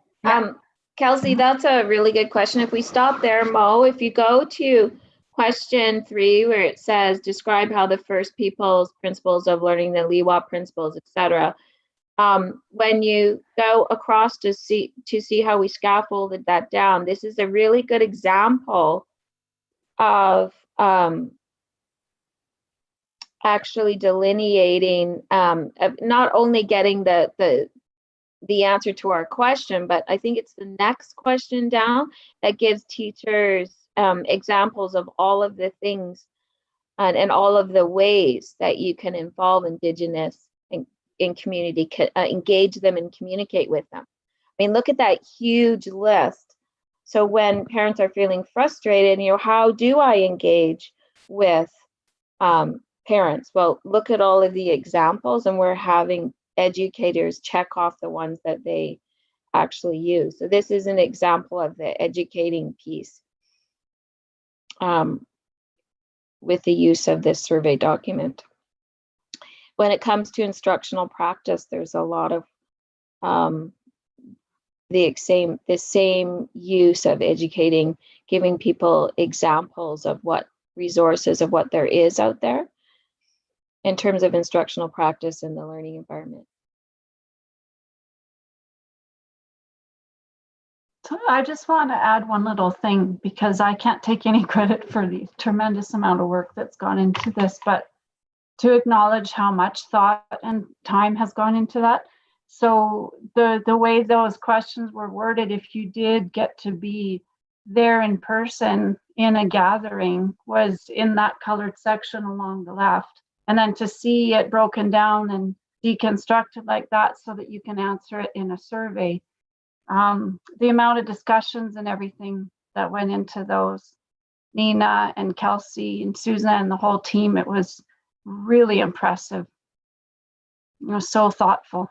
Kelsey, that's a really good question. If we stop there, Mo, if you go to question 3, where it says, describe how the first principles of learning, the LEWA principles, etc. When you go across to see how we scaffolded that down, this is a really good example of actually delineating, of not only getting the answer to our question, but I think it's the next question down that gives teachers examples of all of the things and all of the ways that you can involve Indigenous in community, engage them and communicate with them. I mean, look at that huge list. So when parents are feeling frustrated, how do I engage with parents? Well, look at all of the examples, and we're having educators check off the ones that they actually use. So this is an example of the educating piece with the use of this survey document. When it comes to instructional practice, there's a lot of the same use of educating, giving people examples of what resources of what there is out there in terms of instructional practice in the learning environment. So I just want to add one little thing, because I can't take any credit for the tremendous amount of work that's gone into this, but to acknowledge how much thought and time has gone into that. So the way those questions were worded, if you did get to be there in person in a gathering, was in that colored section along the left. And then to see it broken down and deconstructed like that so that you can answer it in a survey. The amount of discussions and everything that went into those, Nina and Kelsey and Susan and the whole team, it was really impressive. It was so thoughtful.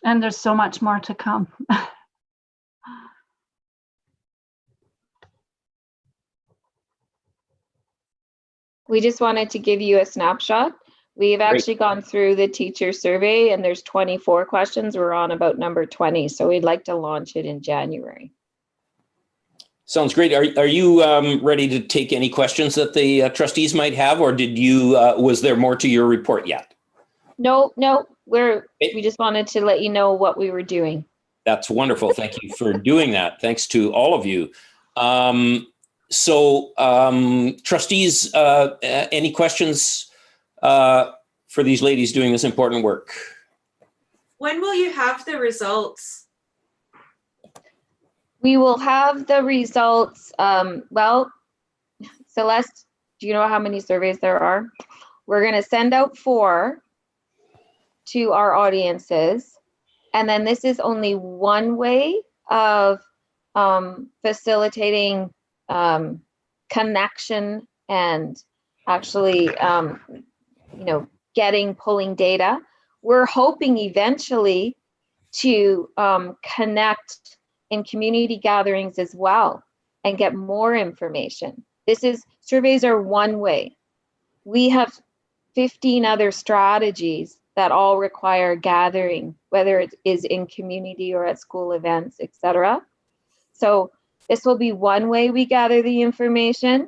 And there's so much more to come. We just wanted to give you a snapshot. We've actually gone through the teacher survey, and there's 24 questions. We're on about number 20, so we'd like to launch it in January. Sounds great. Are you ready to take any questions that the trustees might have, or did you was there more to your report yet? No, we just wanted to let you know what we were doing. That's wonderful. Thank you for doing that. Thanks to all of you. Trustees, any questions for these ladies doing this important work? When will you have the results? We will have the results. Well, Celeste, do you know how many surveys there are? We're going to send out 4 to our audiences. And then this is only one way of facilitating connection and actually, pulling data. We're hoping eventually to connect in community gatherings as well and get more information. Surveys are one way. We have 15 other strategies that all require gathering, whether it is in community or at school events, etc. So this will be one way we gather the information.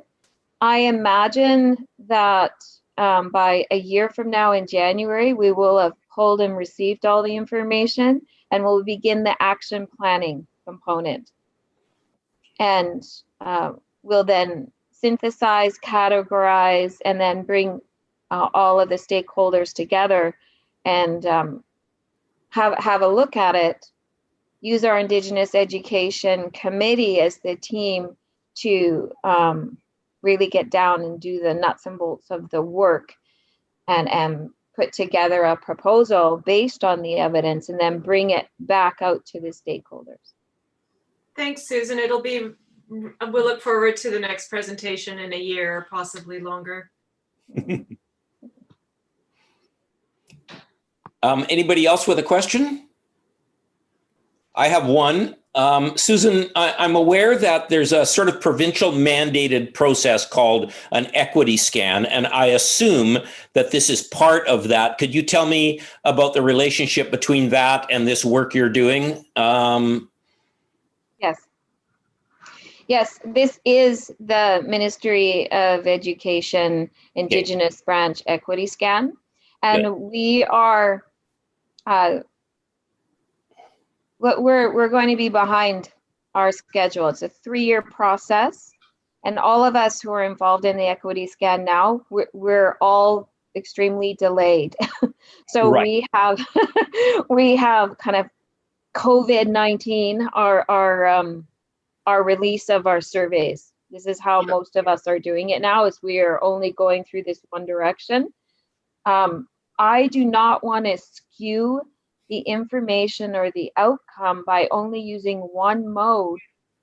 I imagine that by a year from now in January, we will have pulled and received all the information, and we'll begin the action planning component. And we'll then synthesize, categorize, and then bring all of the stakeholders together and have a look at it. Use our Indigenous Education Committee as the team to really get down and do the nuts and bolts of the work and put together a proposal based on the evidence and then bring it back out to the stakeholders. Thanks, Susan. We'll look forward to the next presentation in a year, or possibly longer. Anybody else with a question? I have one. Susan, I'm aware that there's a sort of provincial mandated process called an equity scan, and I assume that this is part of that. Could you tell me about the relationship between that and this work you're doing? Yes. Yes, this is the Ministry of Education Indigenous Branch Equity Scan. And we are, we're going to be behind our schedule. It's a 3-year process. And all of us who are involved in the equity scan now, we're all extremely delayed. So we have kind of COVID-19, our release of our surveys. This is how most of us are doing it now, is we are only going through this one direction. I do not want to skew the information or the outcome by only using one mode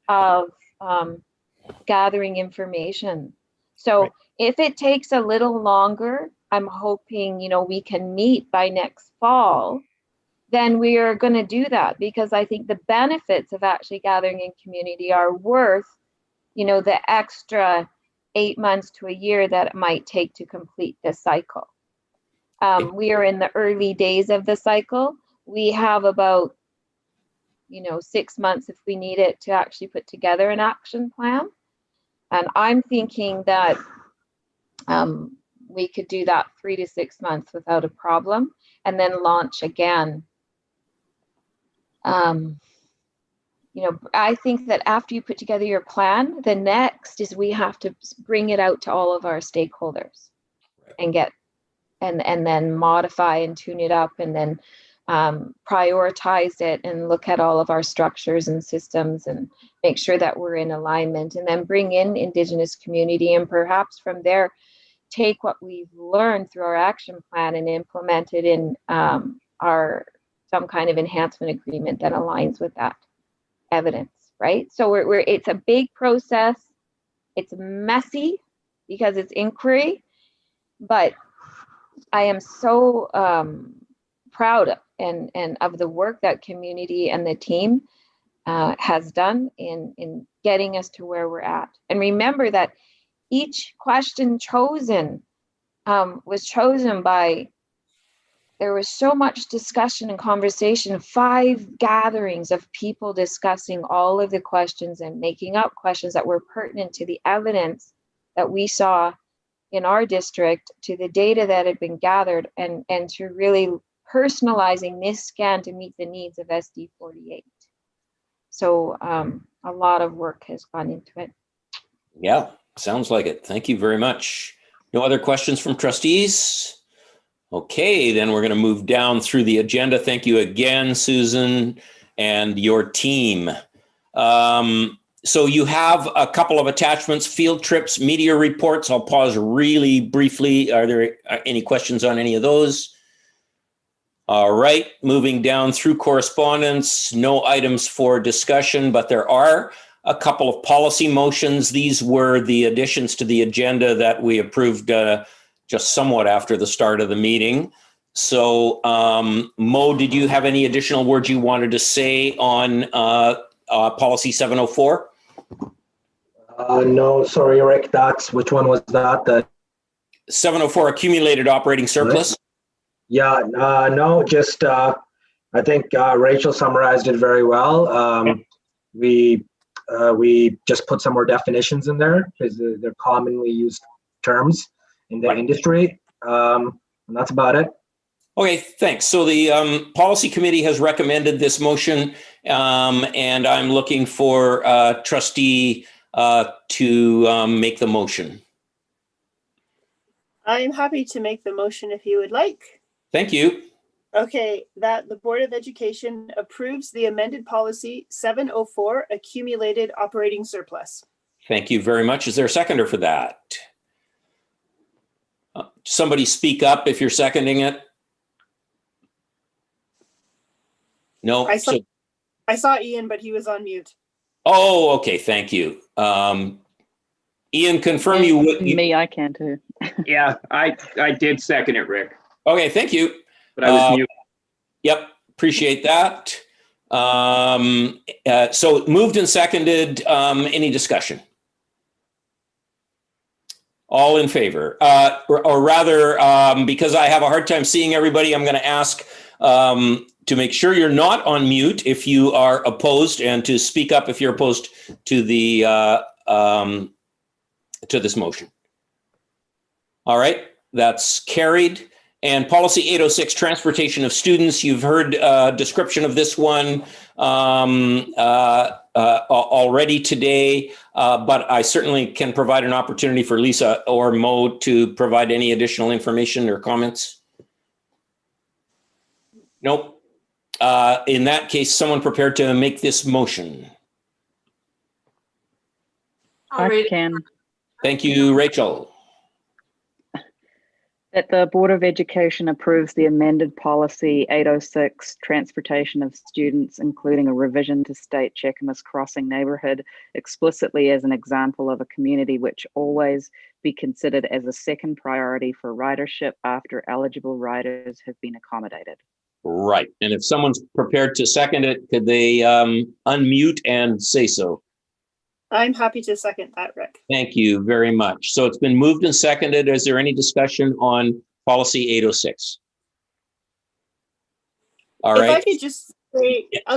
of gathering information. So if it takes a little longer, I'm hoping, we can meet by next fall, then we are going to do that, because I think the benefits of actually gathering in community are worth, the extra 8 months to a year that it might take to complete this cycle. We are in the early days of the cycle. We have about, 6 months if we need it to actually put together an action plan. And I'm thinking that we could do that 3 to 6 months without a problem, and then launch again. I think that after you put together your plan, the next is we have to bring it out to all of our stakeholders and and then modify and tune it up, and then prioritize it and look at all of our structures and systems and make sure that we're in alignment, and then bring in Indigenous community, and perhaps from there take what we've learned through our action plan and implement it in some kind of enhancement agreement that aligns with that evidence, right? So it's a big process. It's messy because it's inquiry, but I am so proud of the work that community and the team has done in getting us to where we're at. And remember that each question chosen was chosen by, there was so much discussion and conversation, 5 gatherings of people discussing all of the questions and making up questions that were pertinent to the evidence that we saw in our district, to the data that had been gathered, and to really personalizing this scan to meet the needs of SD 48. So a lot of work has gone into it. Yeah, sounds like it. Thank you very much. No other questions from trustees? Okay, then we're going to move down through the agenda. Thank you again, Susan, and your team. So you have a couple of attachments: field trips, media reports. I'll pause really briefly. Are there any questions on any of those? All right, moving down through correspondence, no items for discussion, but there are a couple of policy motions. These were the additions to the agenda that we approved just somewhat after the start of the meeting. So Mo, did you have any additional words you wanted to say on policy 704? No, sorry, Rick, which one was that? The 704, accumulated operating surplus? Yeah, no, just I think Rachel summarized it very well. We just put some more definitions in there because they're commonly used terms in the industry, and that's about it. Okay, thanks. So the policy committee has recommended this motion, and I'm looking for trustee to make the motion. I'm happy to make the motion if you would like. Thank you. Okay, that the Board of Education approves the amended policy 704, accumulated operating surplus. Thank you very much. Is there a seconder for that? Somebody speak up if you're seconding it. No. I saw Ian, but he was on mute. Oh, okay. Thank you. Ian, confirm you would. Me, I can too. Yeah, I did second it, Rick, Okay, thank you. but I was mute. Yep, appreciate that. So moved and seconded. Any discussion? All in favor, or rather, because I have a hard time seeing everybody, I'm going to ask to make sure you're not on mute if you are opposed, and to speak up if you're opposed to the to this motion. All right, that's carried. And policy 806, transportation of students. You've heard a description of this one already today, but I certainly can provide an opportunity for Lisa or Mo to provide any additional information or comments. Nope. In that case, someone prepared to make this motion. I can. Thank you, Rachel. That the Board of Education approves the amended policy 806, transportation of students, including a revision to state Cheakamus Crossing neighborhood explicitly as an example of a community which always be considered as a second priority for ridership after eligible riders have been accommodated. Right. And if someone's prepared to second it, could they unmute and say so? I'm happy to second that, Rick. Thank you very much. So it's been moved and seconded. Is there any discussion on policy 806? All right. If I could just say, I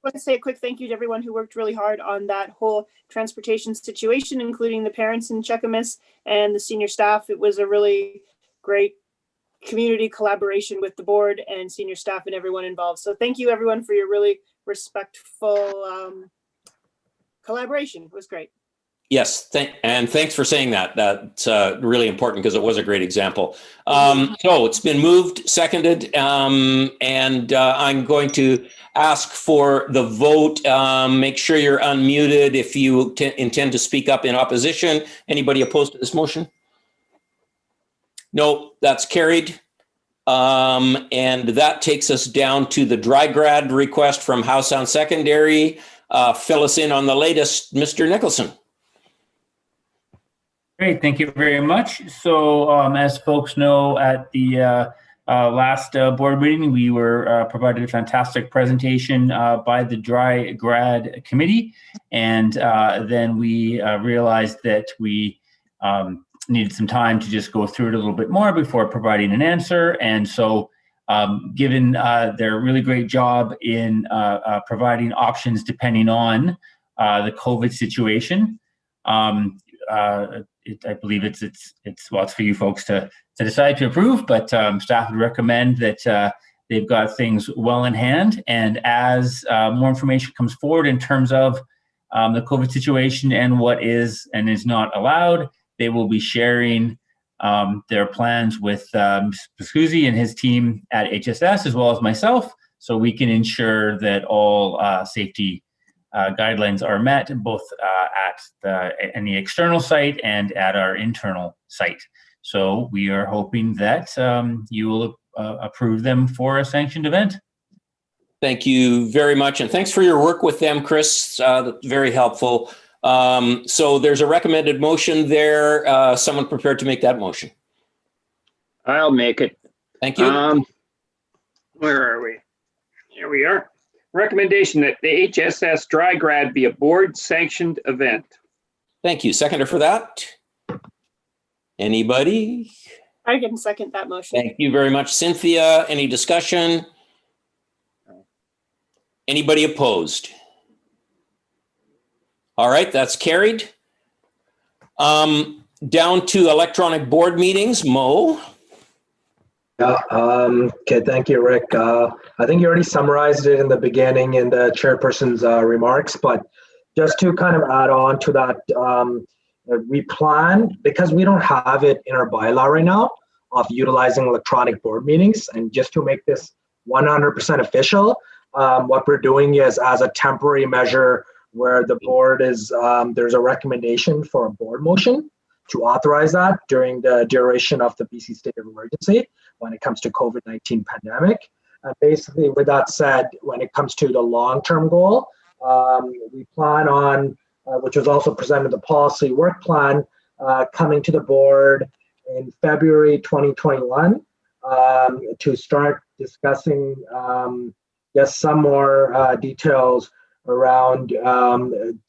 want to say a quick thank you to everyone who worked really hard on that whole transportation situation, including the parents in Cheakamus and the senior staff. It was a really great community collaboration with the board and senior staff and everyone involved. So thank you everyone for your really respectful collaboration. It was great. Yes, and thanks for saying that. That's really important because it was a great example. So it's been moved, seconded, and I'm going to ask for the vote. Make sure you're unmuted if you intend to speak up in opposition. Anybody opposed to this motion? No, that's carried. And that takes us down to the dry grad request from Howe Sound Secondary. Fill us in on the latest, Mr. Nicholson. Great, thank you very much. So as folks know, at the last board meeting, we were provided a fantastic presentation by the Dry Grad Committee. And then we realized that we needed some time to just go through it a little bit more before providing an answer. And so given their really great job in providing options depending on the COVID situation, I believe it's for you folks to decide to approve, but staff would recommend that they've got things well in hand. And as more information comes forward in terms of the COVID situation and what is and is not allowed, they will be sharing their plans with Mr. Pascuzzi and his team at HSS, as well as myself, so we can ensure that all safety guidelines are met, both in the external site and at our internal site. So we are hoping that you will approve them for a sanctioned event. Thank you very much. And thanks for your work with them, Chris. That's very helpful. So there's a recommended motion there. Someone prepared to make that motion? I'll make it. Thank you. Where are we? Here we are. Recommendation that the HSS Dry Grad be a board-sanctioned event. Thank you. Seconder for that? Anybody? I can second that motion. Thank you very much, Cynthia. Any discussion? Anybody opposed? All right, that's carried. Down to electronic board meetings, Mo. Yeah, okay, thank you, Rick. I think you already summarized it in the beginning in the chairperson's remarks, but just to kind of add on to that, we plan, because we don't have it in our bylaw right now, of utilizing electronic board meetings, and just to make this 100% official, what we're doing is, as a temporary measure where the board is, there's a recommendation for a board motion to authorize that during the duration of the BC state of emergency when it comes to COVID-19 pandemic. Basically, with that said, when it comes to the long-term goal, we plan on, which was also presented in the policy work plan, coming to the board in February 2021 to start discussing just some more details around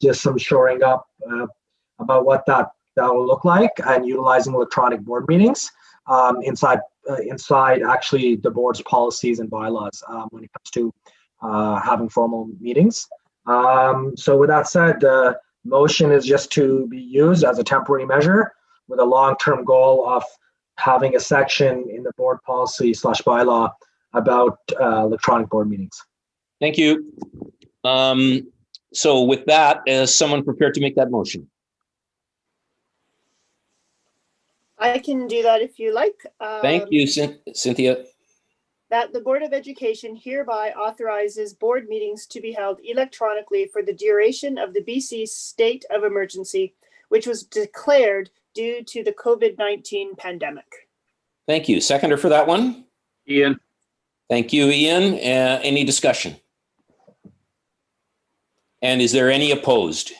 just some shoring up about what that will look like, and utilizing electronic board meetings inside actually the board's policies and bylaws when it comes to having formal meetings. So with that said, the motion is just to be used as a temporary measure with a long-term goal of having a section in the board policy / bylaw about electronic board meetings. Thank you. So with that, is someone prepared to make that motion? I can do that if you like. Thank you, Cynthia. That the Board of Education hereby authorizes board meetings to be held electronically for the duration of the BC state of emergency, which was declared due to the COVID-19 pandemic. Thank you. Seconder for that one? Ian. Thank you, Ian. Any discussion? And is there any opposed?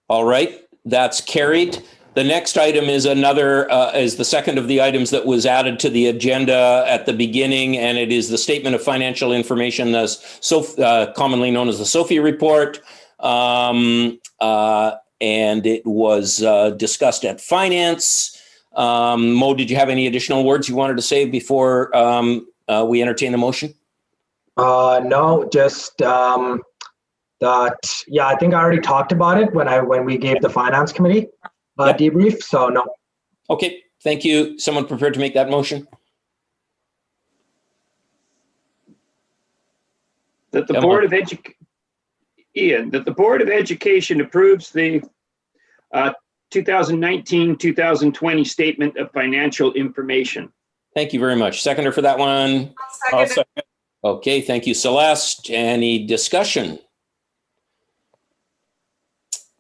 All right, that's carried. The next item is is the second of the items that was added to the agenda at the beginning, and it is the Statement of Financial Information, commonly known as the SOFI report. And it was discussed at Finance. Mo, did you have any additional words you wanted to say before we entertain the motion? No, just that. Yeah, I think I already talked about it when we gave the Finance Committee debrief. So no. Okay, thank you. Someone prepared to make that motion? That the Board of Education approves the 2019-2020 Statement of Financial Information. Thank you very much. Seconder for that one? I'll second it. Okay, thank you, Celeste. Any discussion?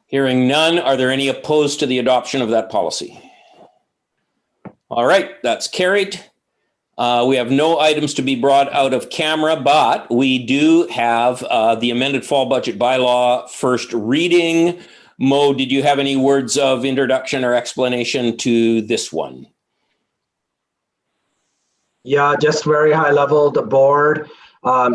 Hearing none, are there any opposed to the adoption of that policy? All right, that's carried. We have no items to be brought out of camera, but we do have the amended fall budget bylaw first reading. Mo, did you have any words of introduction or explanation to this one? Yeah, just very high level. The board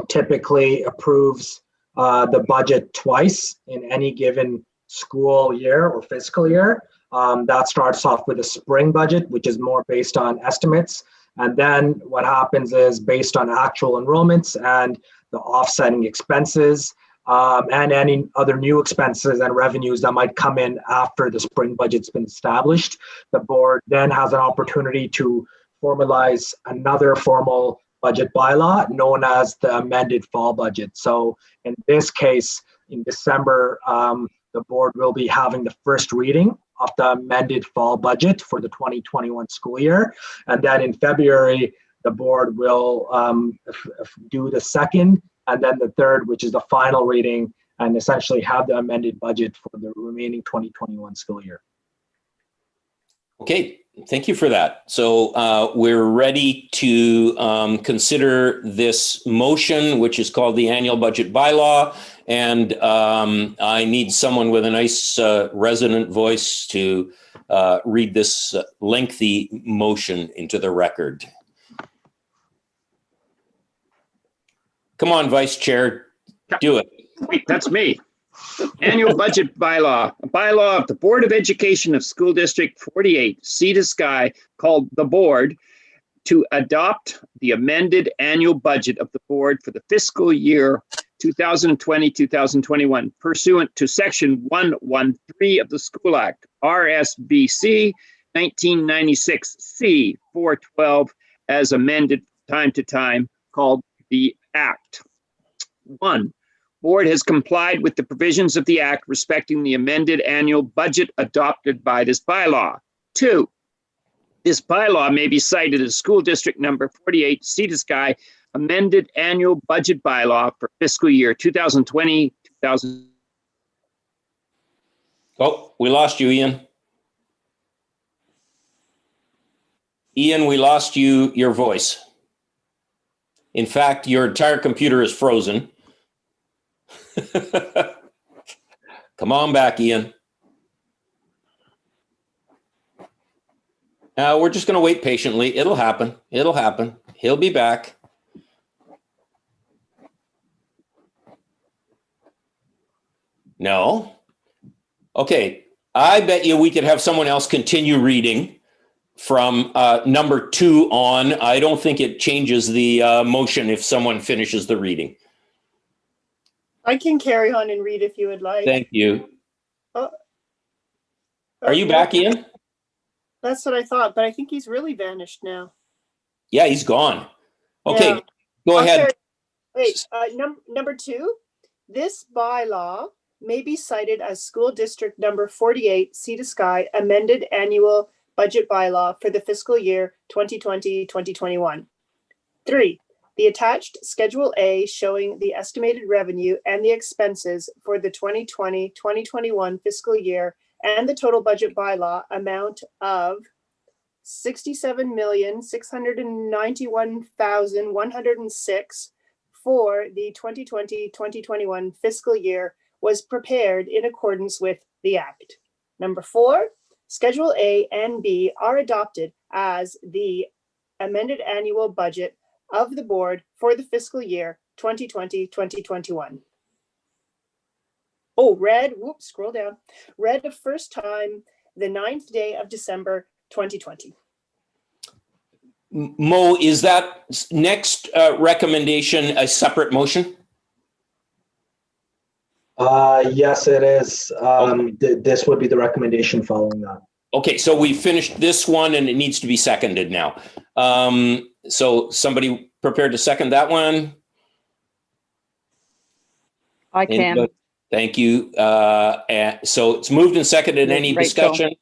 typically approves the budget twice in any given school year or fiscal year. That starts off with a spring budget, which is more based on estimates. And then what happens is based on actual enrollments and the offsetting expenses and any other new expenses and revenues that might come in after the spring budget's been established. The board then has an opportunity to formalize another formal budget bylaw known as the amended fall budget. So in this case, in December, the board will be having the first reading of the amended fall budget for the 2021 school year. And then in February, the board will do the second and then the third, which is the final reading, and essentially have the amended budget for the remaining 2021 school year. Okay, thank you for that. So we're ready to consider this motion, which is called the annual budget bylaw. And I need someone with a nice resonant voice to read this lengthy motion into the record. Come on, Vice Chair, do it. Wait, that's me. Annual budget bylaw, a bylaw of the Board of Education of School District 48, Sea to Sky, called the Board, to adopt the amended annual budget of the board for the fiscal year 2020-2021, pursuant to Section 113 of the School Act, RSBC 1996C 412, as amended time to time, called the Act. 1. Board has complied with the provisions of the Act respecting the amended annual budget adopted by this bylaw. 2. This bylaw may be cited as School District Number 48, Sea to Sky, amended annual budget bylaw for fiscal year 2020-2000. Oh, we lost you, Ian. Ian, we lost you, your voice. In fact, your entire computer is frozen. Come on back, Ian. We're just going to wait patiently. It'll happen. It'll happen. He'll be back. No. Okay. I bet you we could have someone else continue reading from number 2 on. I don't think it changes the motion if someone finishes the reading. I can carry on and read if you would like. Thank you. Are you back, Ian? That's what I thought, but I think he's really vanished now. Yeah, he's gone. Okay, Yeah. go ahead. Wait, number 2, this bylaw may be cited as school district number 48, Sea to Sky, amended annual budget bylaw for the fiscal year 2020-2021. 3, the attached Schedule A showing the estimated revenue and the expenses for the 2020-2021 fiscal year and the total budget bylaw amount of $67,691,106 for the 2020-2021 fiscal year was prepared in accordance with the Act. Number 4, Schedule A and B are adopted as the amended annual budget of the board for the fiscal year 2020-2021. Oh, read, whoops, scroll down. Read the first time, the 9th day of December, 2020. Mo, is that next recommendation a separate motion? Yes, it is. This would be the recommendation following that. Okay, so we finished this one and it needs to be seconded now. So somebody prepared to second that one? I can. Anybody? Thank you. So it's moved and seconded. Any Rachel. discussion?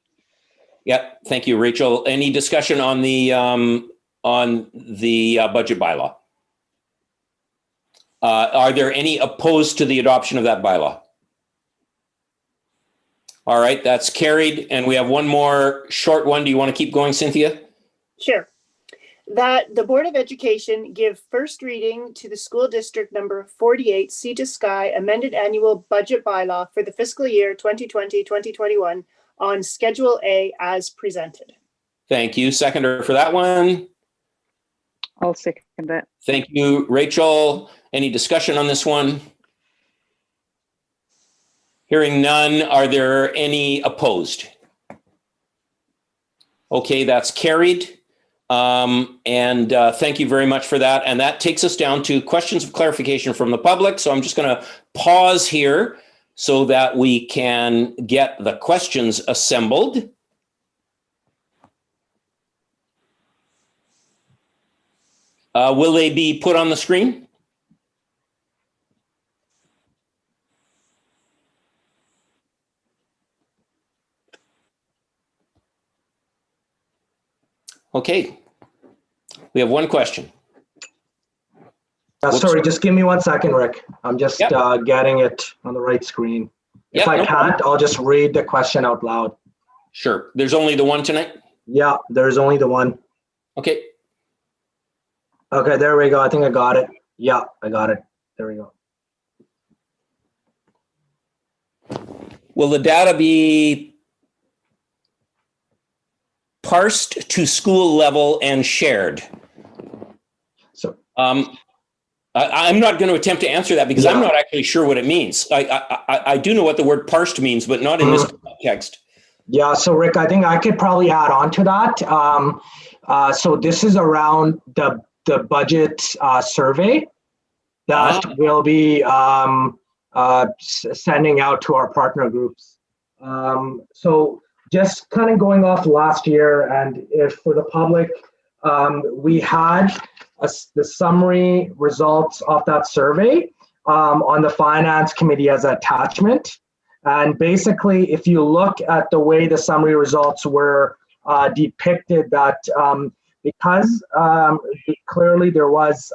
Yep. Thank you, Rachel. Any discussion on the budget bylaw? Are there any opposed to the adoption of that bylaw? All right, that's carried. And we have one more short one. Do you want to keep going, Cynthia? Sure. That the Board of Education give first reading to the school district number 48 Sea to Sky amended annual budget bylaw for the fiscal year 2020-2021 on Schedule A as presented. Thank you. Seconder for that one. I'll second that. Thank you, Rachel. Any discussion on this one? Hearing none, are there any opposed? Okay, that's carried. Thank you very much for that. And that takes us down to questions of clarification from the public. So I'm just going to pause here so that we can get the questions assembled. Will they be put on the screen? Okay, we have one question. Sorry, just give me 1 second, Rick. I'm just getting it on the right screen. If I can't, I'll just read the question out loud. Sure. There's only the one tonight? Yeah, there's only the one. Okay. Okay, there we go. I think I got it. Yeah, I got it. There we go. Will the data be parsed to school level and shared? So I'm not going to attempt to answer that because I'm not actually sure what it means. I do know what the word parsed means, but not in this context. Yeah, so Rick, I think I could probably add on to that. So this is around the budget survey that we'll be sending out to our partner groups. So just kind of going off last year, and if for the public, we had the summary results of that survey on the finance committee as an attachment. And basically, if you look at the way the summary results were depicted, that because clearly there was,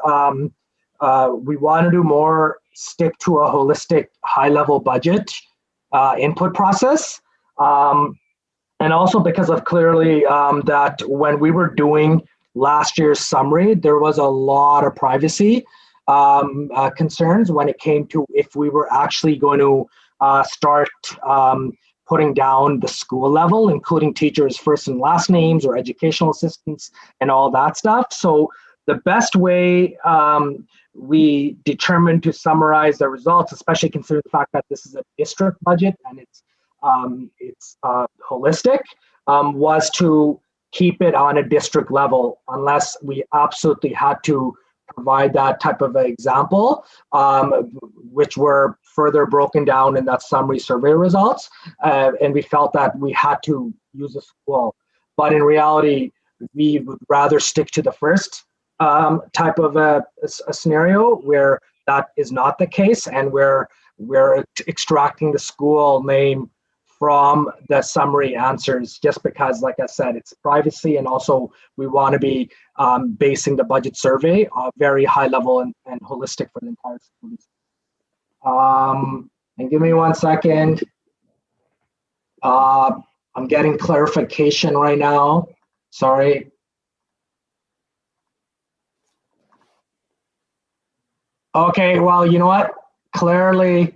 we want to do more stick to a holistic high-level budget input process. And also because of clearly that when we were doing last year's summary, there was a lot of privacy concerns when it came to if we were actually going to start putting down the school level, including teachers' first and last names or educational assistants and all that stuff. So the best way we determined to summarize the results, especially considering the fact that this is a district budget and it's holistic, was to keep it on a district level unless we absolutely had to provide that type of example, which were further broken down in that summary survey results. And we felt that we had to use a school. But in reality, we would rather stick to the first type of a scenario where that is not the case, and where we're extracting the school name from the summary answers, just because, like I said, it's privacy, and also we want to be basing the budget survey very high level and holistic for the entire school. And give me 1 second. I'm getting clarification right now. Sorry. Okay, well, you know what? Clearly,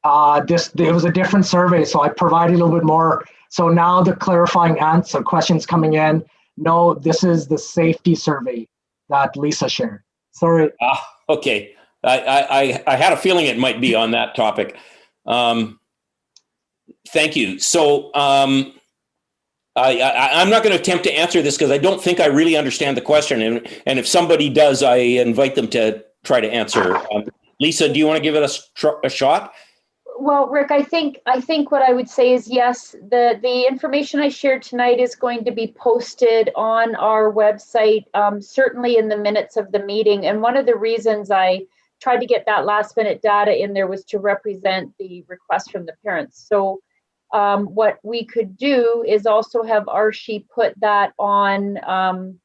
there was a different survey, so I provided a little bit more. So now the clarifying answer questions coming in. No, this is the safety survey that Lisa shared. Sorry. Okay. I had a feeling it might be on that topic. Thank you. So I'm not going to attempt to answer this because I don't think I really understand the question. And if somebody does, I invite them to try to answer. Lisa, do you want to give it a shot? Well, Rick, I think what I would say is yes, the information I shared tonight is going to be posted on our website, certainly in the minutes of the meeting. And one of the reasons I tried to get that last minute data in there was to represent the request from the parents. So what we could do is also have Archie put that on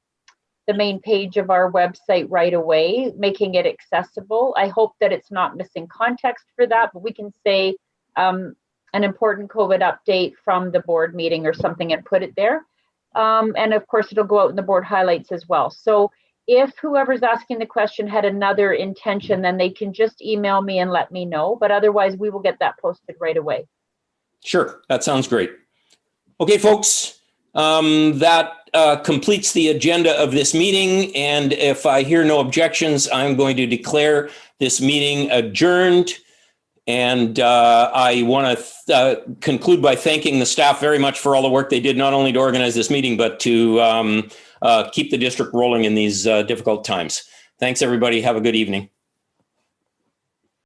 the main page of our website right away, making it accessible. I hope that it's not missing context for that, but we can say an important COVID update from the board meeting or something and put it there. And of course, it'll go out in the board highlights as well. So if whoever's asking the question had another intention, then they can just email me and let me know. But otherwise, we will get that posted right away. Sure, that sounds great. Okay, folks, that completes the agenda of this meeting. And if I hear no objections, I'm going to declare this meeting adjourned. And I want to conclude by thanking the staff very much for all the work they did, not only to organize this meeting, but to keep the district rolling in these difficult times. Thanks, everybody. Have a good evening.